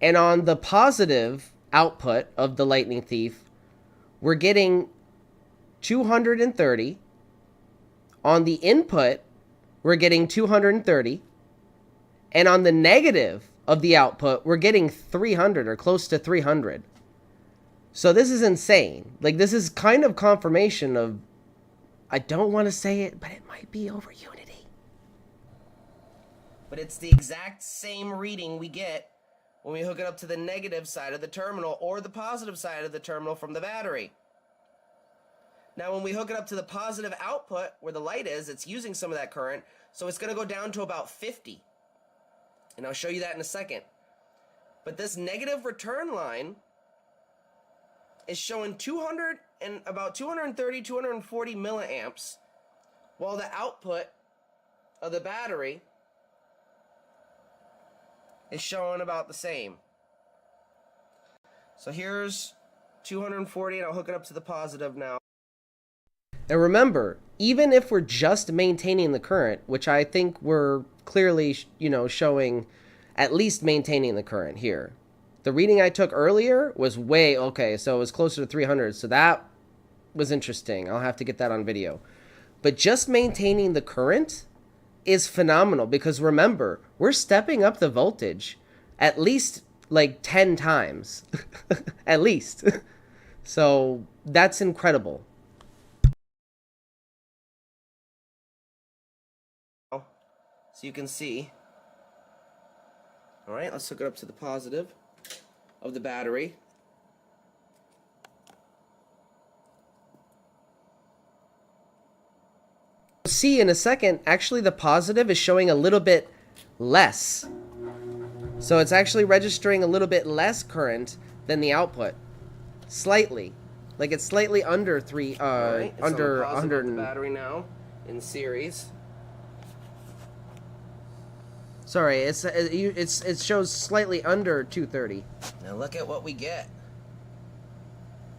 and on the positive output of the Lightning Thief, we're getting 230. On the input, we're getting 230. And on the negative of the output, we're getting 300 or close to 300. So this is insane. Like, this is kind of confirmation of, I don't want to say it, but it might be over unity. But it's the exact same reading we get when we hook it up to the negative side of the terminal or the positive side of the terminal from the battery. Now when we hook it up to the positive output where the light is, it's using some of that current, so it's going to go down to about 50. And I'll show you that in a second. But this negative return line is showing 200 and about 230, 240 milliamps, while the output of the battery is showing about the same. So here's 240, and I'll hook it up to the positive now. And remember, even if we're just maintaining the current, which I think we're clearly, showing at least maintaining the current here. The reading I took earlier was okay, so it was closer to 300, so that was interesting. I'll have to get that on video. But just maintaining the current is phenomenal because remember, we're stepping up the voltage at least like 10 times. At least. So that's incredible. So you can see. All right, let's hook it up to the positive of the battery. See in a second, actually the positive is showing a little bit less. So it's actually registering a little bit less current than the output. Slightly. Like it's slightly under under 100 the battery now in series. Sorry, it shows slightly under 230. Now look at what we get.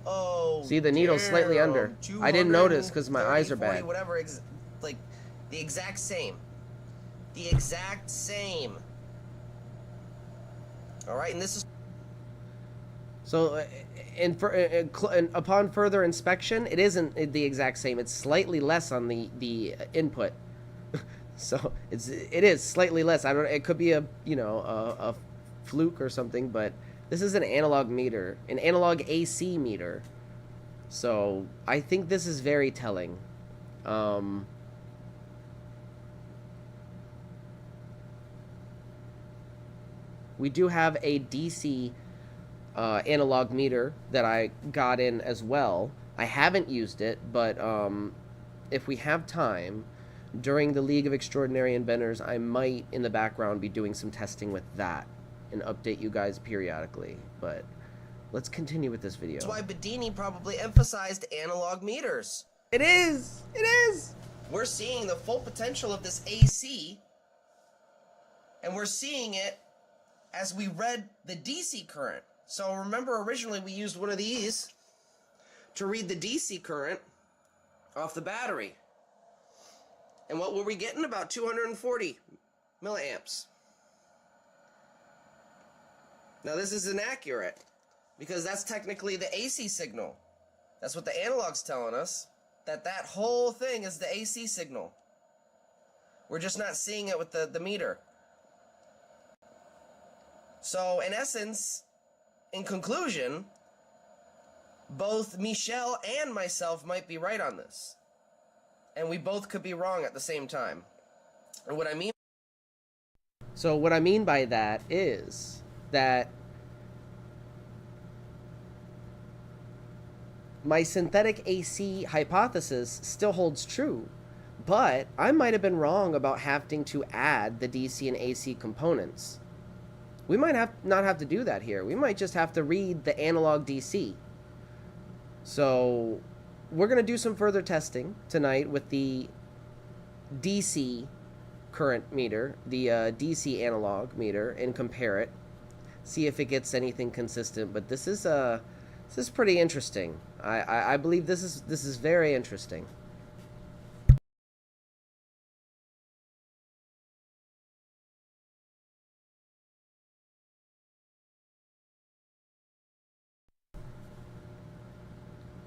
Oh, see the needle's slightly under. I didn't notice because my eyes are bad. Whatever, like the exact same. The exact same. All right, and this is. So, upon further inspection, it isn't the exact same. It's slightly less on the input. So it is slightly less. I don't. It could be a a fluke or something, but this is an analog meter, an analog AC meter. So I think this is very telling. We do have a DC analog meter that I got in as well. I haven't used it, but if we have time during the League of Extraordinary Inventors, I might in the background be doing some testing with that and update you guys periodically. But let's continue with this video. That's why Bedini probably emphasized analog meters. It is. It is. We're seeing the full potential of this AC, and we're seeing it as we read the DC current. So remember, originally we used one of these to read the DC current off the battery. And what were we getting? About 240 milliamps. Now this is inaccurate because that's technically the AC signal. That's what the analog's telling us, that whole thing is the AC signal. We're just not seeing it with the meter. So in essence, in conclusion, both Michelle and myself might be right on this. And we both could be wrong at the same time. And what I mean... So what I mean by that is that my synthetic AC hypothesis still holds true, but I might have been wrong about having to add the DC and AC components. We might not have to do that here. We might just have to read the analog DC. So we're going to do some further testing tonight with the DC current meter, the DC analog meter, and compare it. See if it gets anything consistent. But this is pretty interesting. I believe this is very interesting.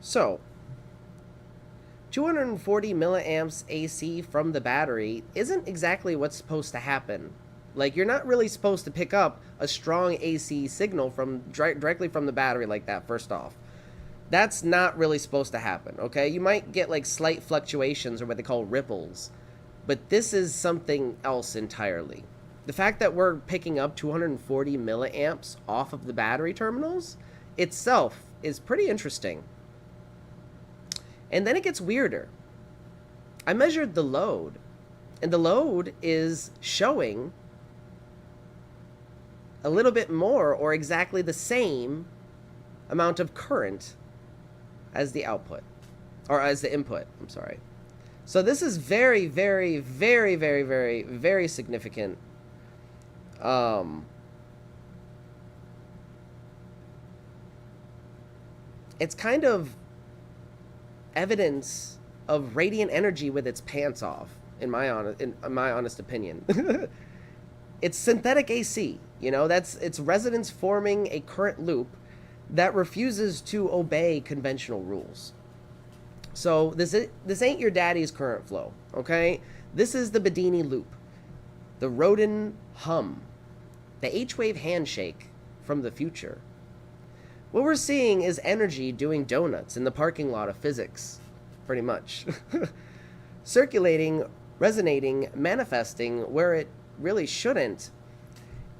So, 240 milliamps AC from the battery isn't exactly what's supposed to happen. Like, you're not really supposed to pick up a strong AC signal from directly from the battery like that, first off. That's not really supposed to happen, okay? You might get, like, slight fluctuations or what they call ripples. But this is something else entirely. The fact that we're picking up 240 milliamps off of the battery terminals itself is pretty interesting. And then it gets weirder. I measured the load, and the load is showing a little bit more or exactly the same amount of current as the output, or as the input, I'm sorry. So this is very, very, very, very, very, very significant. It's kind of evidence of radiant energy with its pants off, in my honest opinion. It's synthetic AC, you know, it's resonance forming a current loop that refuses to obey conventional rules. So this ain't your daddy's current flow, okay? This is the Bedini loop, the Rodin hum, the H-wave handshake from the future. What we're seeing is energy doing donuts in the parking lot of physics, pretty much. Circulating, resonating, manifesting where it really shouldn't.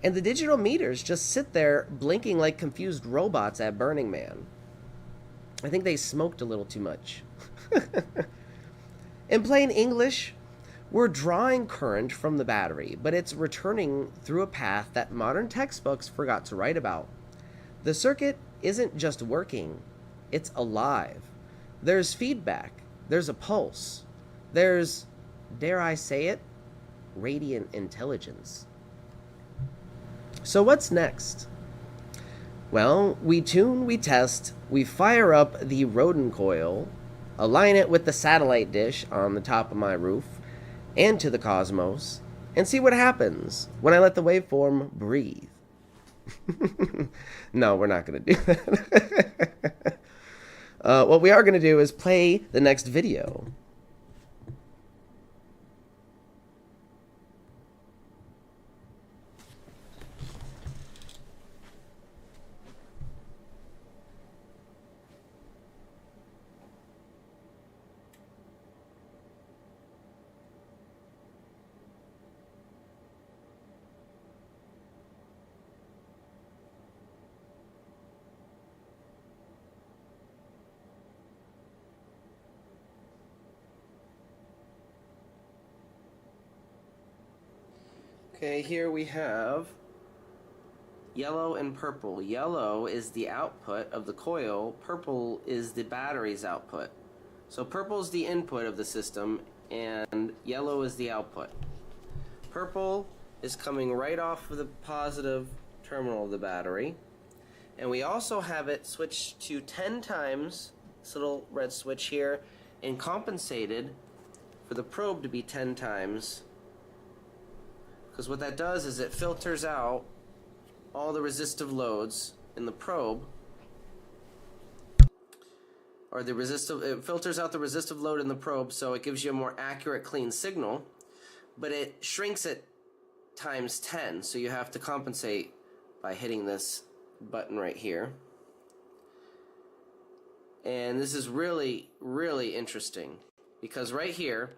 And the digital meters just sit there blinking like confused robots at Burning Man. I think they smoked a little too much. In plain English, we're drawing current from the battery, but it's returning through a path that modern textbooks forgot to write about. The circuit isn't just working, it's alive. There's feedback, there's a pulse, there's, dare I say it, radiant intelligence. So what's next? Well, we tune, we test, we fire up the Rodin coil, align it with the satellite dish on the top of my roof, and to the cosmos, and see what happens when I let the waveform breathe. No, we're not going to do that. What we are going to do is play the next video. Okay, here we have yellow and purple. Yellow is the output of the coil, purple is the battery's output. So purple is the input of the system, and yellow is the output. Purple is coming right off of the positive terminal of the battery, and we also have it switched to 10 times, this little red switch here, and compensated for the probe to be 10 times. Because what that does is it filters out all the resistive loads in the probe, or it filters out the resistive load in the probe, so it gives you a more accurate, clean signal, but it shrinks it times 10, so you have to compensate by hitting this button right here. And this is really, really interesting, because right here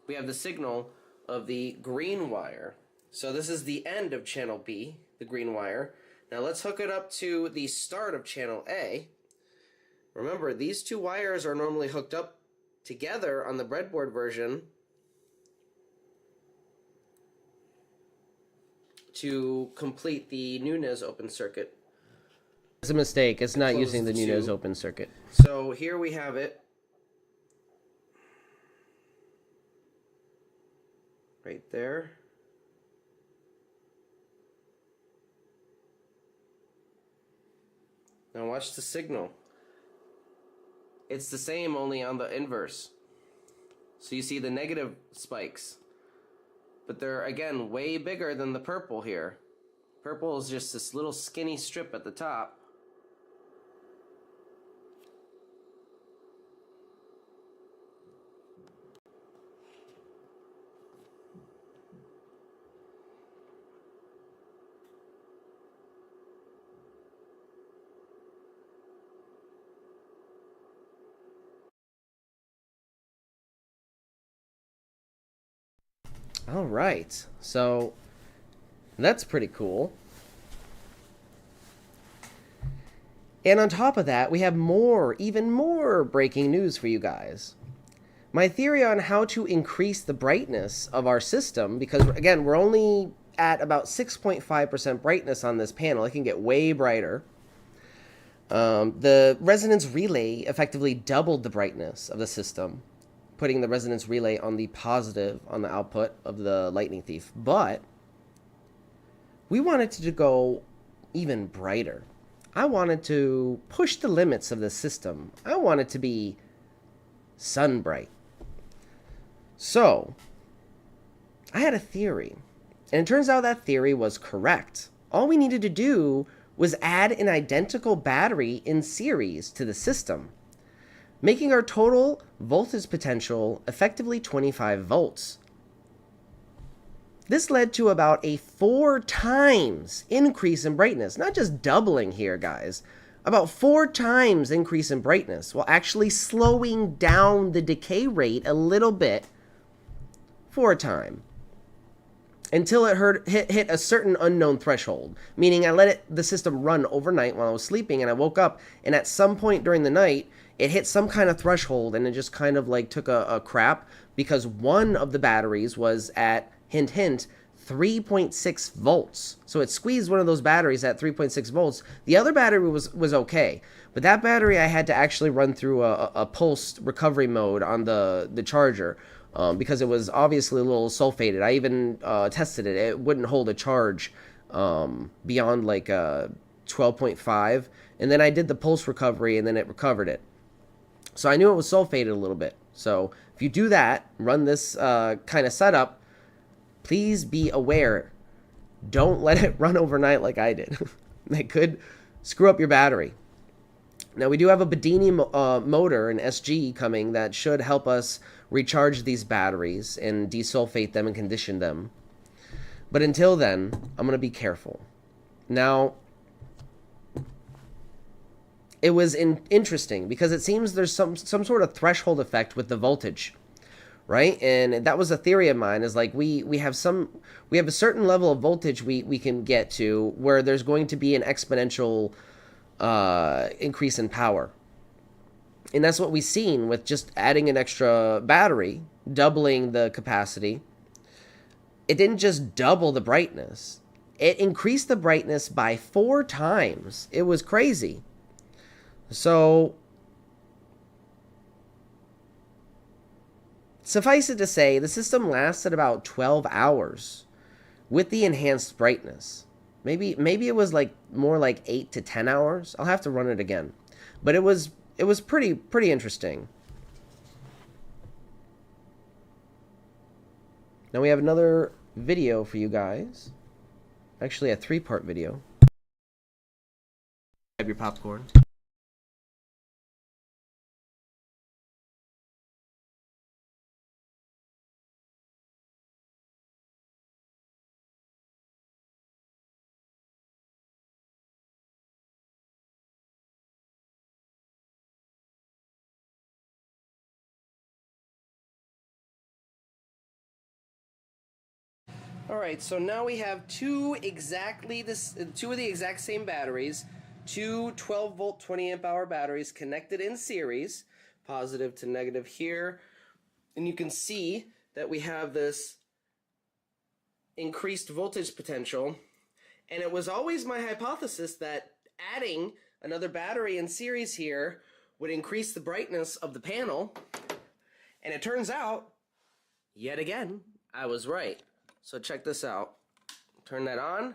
we have the signal of the green wire. So this is the end of channel B, the green wire. Now let's hook it up to the start of channel A. Remember, these two wires are normally hooked up together on the breadboard version to complete the Nunez open circuit. It's a mistake, it's not using the Nunez open circuit. So here we have it. Right there. Now watch the signal. It's the same, only on the inverse. So you see the negative spikes. But they're, again, way bigger than the purple here. Purple is just this little skinny strip at the top. All right, so that's pretty cool. And on top of that, we have more, even more breaking news for you guys. My theory on how to increase the brightness of our system, because again, we're only at about 6.5% brightness on this panel. It can get way brighter. The resonance relay effectively doubled the brightness of the system, putting the resonance relay on the positive on the output of the Lightning Thief. But we wanted to go even brighter. I wanted to push the limits of the system. I want it to be sun bright. So, I had a theory, and it turns out that theory was correct. All we needed to do was add an identical battery in series to the system, making our total voltage potential effectively 25 volts. This led to about a 4 times increase in brightness, not just doubling here, guys, about 4 times increase in brightness, while actually slowing down the decay rate a little bit for a time, until it hit a certain unknown threshold, meaning I let the system run overnight while I was sleeping, and I woke up, and at some point during the night, it hit some kind of threshold, and it just kind of like took a crap, because one of the batteries was at, hint, hint, 3.6 volts. So it squeezed one of those batteries at 3.6 volts. The other battery was okay, but that battery I had to actually run through a pulse recovery mode on the charger, because it was obviously a little sulfated. I even tested it. It wouldn't hold a charge beyond like 12.5. And then I did the pulse recovery, and then it recovered it. So I knew it was sulfated a little bit. So if you do that, run this kind of setup, please be aware. Don't let it run overnight like I did. It could screw up your battery. Now, we do have a Bedini motor, an SG, coming that should help us recharge these batteries and desulfate them and condition them. But until then, I'm going to be careful. Now, it was interesting because it seems there's some sort of threshold effect with the voltage, right? And that was a theory of mine, is like we have a certain level of voltage we can get to where there's going to be an exponential increase in power. And that's what we've seen with just adding an extra battery, doubling the capacity. It didn't just double the brightness. It increased the brightness by 4 times. It was crazy. So, suffice it to say, the system lasted about 12 hours with the enhanced brightness. Maybe it was like more like 8 to 10 hours. I'll have to run it again. But it was pretty interesting. Now we have another video for you guys. Actually, a 3-part video. Grab your popcorn. Alright, so now we have two of the exact same batteries, two 12-volt 20-amp-hour batteries connected in series, positive to negative here, and you can see that we have this increased voltage potential, and it was always my hypothesis that adding another battery in series here would increase the brightness of the panel, and it turns out, yet again, I was right. So check this out. Turn that on,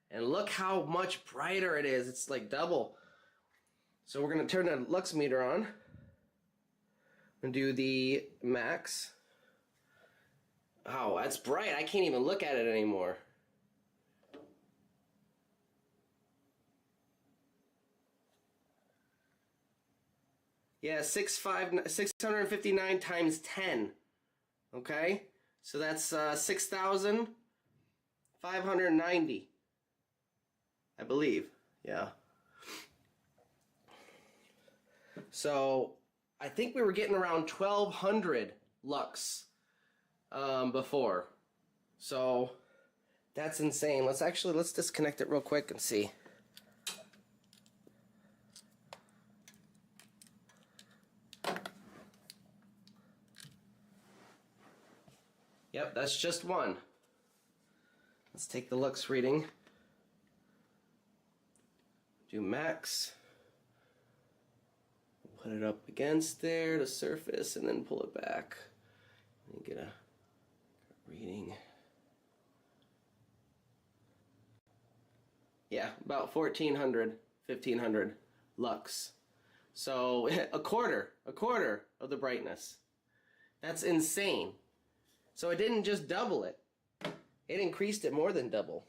and look how much brighter it is. It's like double. So we're going to turn the lux meter on and do the max. Oh, that's bright. I can't even look at it anymore. Yeah, 659 times 10. Okay? So that's 6,590, I believe. Yeah. So I think we were getting around 1,200 lux before. So that's insane. Let's disconnect it real quick and see. Yep, that's just one. Let's take the lux reading. Do max. Put it up against there, the surface, and then pull it back. And get a reading. Yeah, about 1,400, 1,500 lux. So a quarter of the brightness. That's insane. So it didn't just double it. It increased it more than double.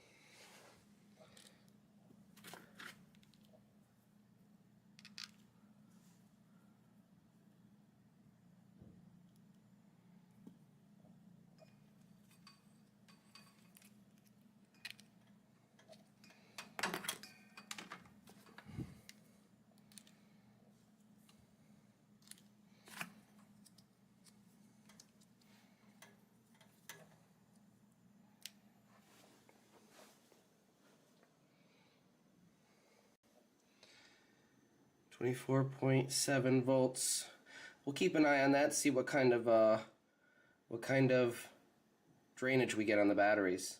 .7 volts. We'll keep an eye on that, see what kind of drainage we get on the batteries.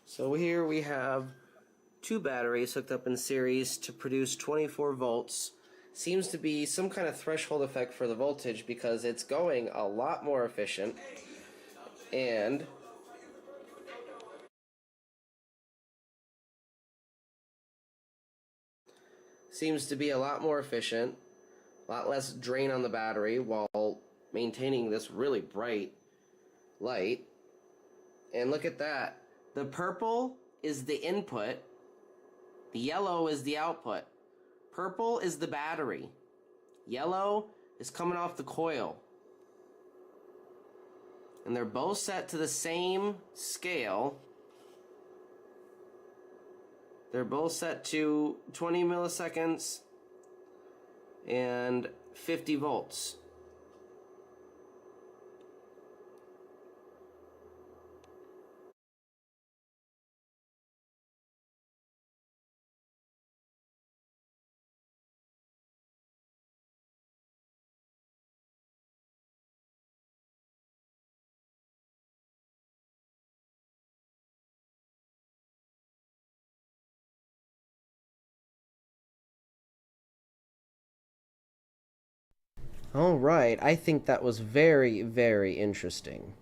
So here we have two batteries hooked up in series to produce 24 volts. Seems to be some kind of threshold effect for the voltage because it's going a lot more efficient and seems to be a lot more efficient, a lot less drain on the battery while maintaining this really bright light. And look at that. The purple is the input, the yellow is the output. Purple is the battery. Yellow is coming off the coil. And they're both set to the same scale. They're both set to 20 milliseconds and 50 volts. All right, I think that was very, very interesting.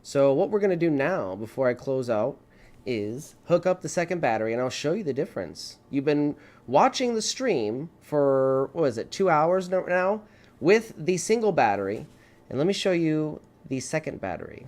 So what we're going to do now, before I close out, is hook up the second battery, and I'll show you the difference. You've been watching the stream for, what is it, 2 hours now, with the single battery, and let me show you the second battery.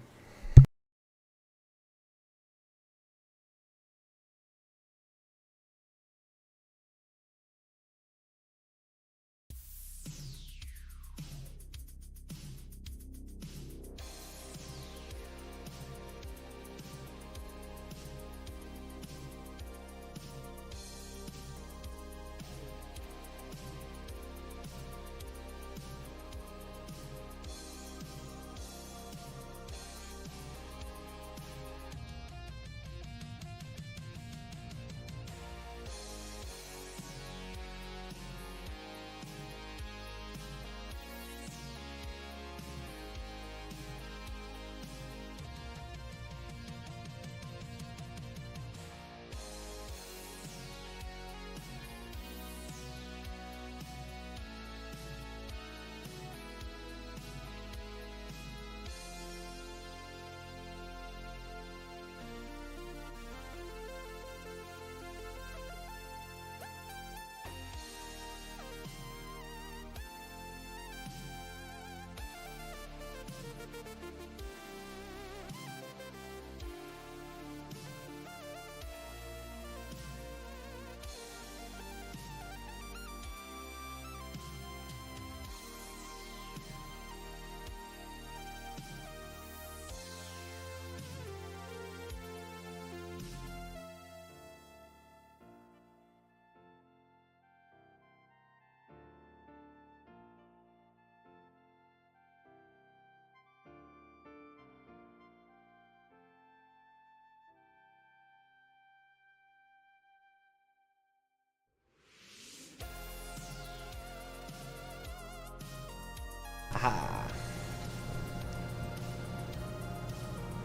Aha.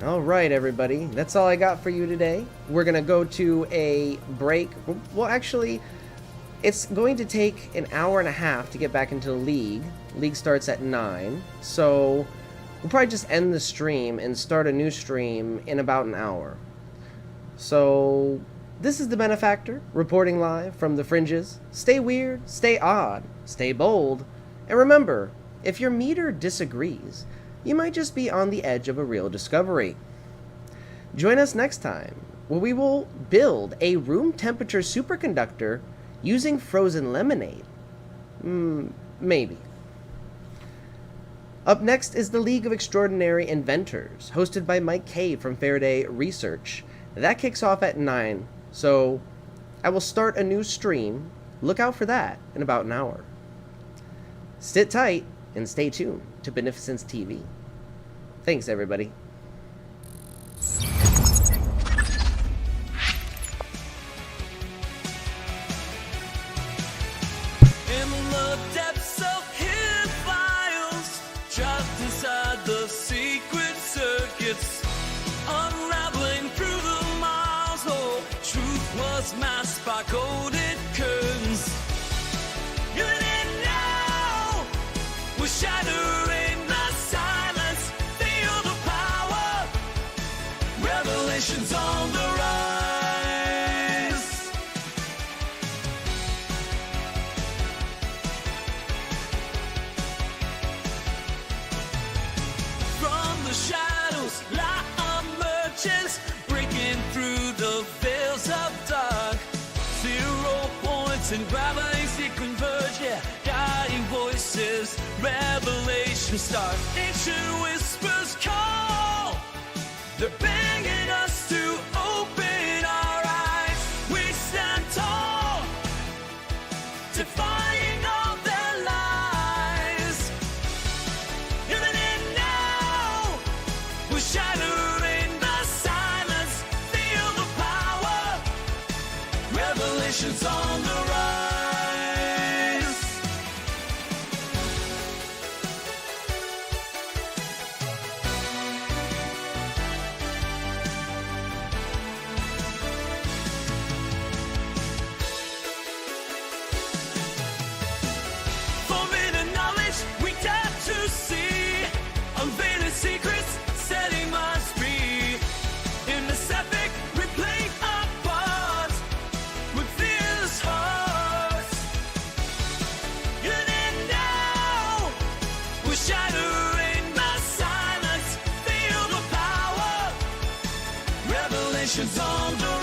All right, everybody. That's all I got for you today. We're going to go to a break. Well, actually, it's going to take an hour and a half to get back into the league. League starts at 9. So we'll probably just end the stream and start a new stream in about an hour. So, this is the Benefactor, reporting live from the fringes. Stay weird, stay odd, stay bold, and remember, if your meter disagrees, you might just be on the edge of a real discovery. Join us next time, where we will build a room temperature superconductor using frozen lemonade. Maybe. Up next is the League of Extraordinary Inventors, hosted by Mike K from Faraday Research. That kicks off at 9, so I will start a new stream. Look out for that in about an hour. Sit tight and stay tuned to Beneficence TV. Thanks, everybody. In the depths of hidden files, trapped inside the secret circuits, unraveling through the miles, oh, truth was masked by coded curtains. You didn't know, we're shattering the silence, feel the power, revelations on the rise. From the shadows, light emerges, breaking through the veils of dark. 0 points in gravity converge, yeah, guiding voices, revelations start. Ancient whispers call, they're begging us to open our eyes. We stand tall, defying all their lies. Even in now, we're shattering the silence, feel the power, revelations on the rise. Forbidden knowledge, we dare to see, unveiling secrets, setting minds free. In this epic, we play our part with fearless hearts. You didn't know, we're shattering the silence, feel the power, revelations on the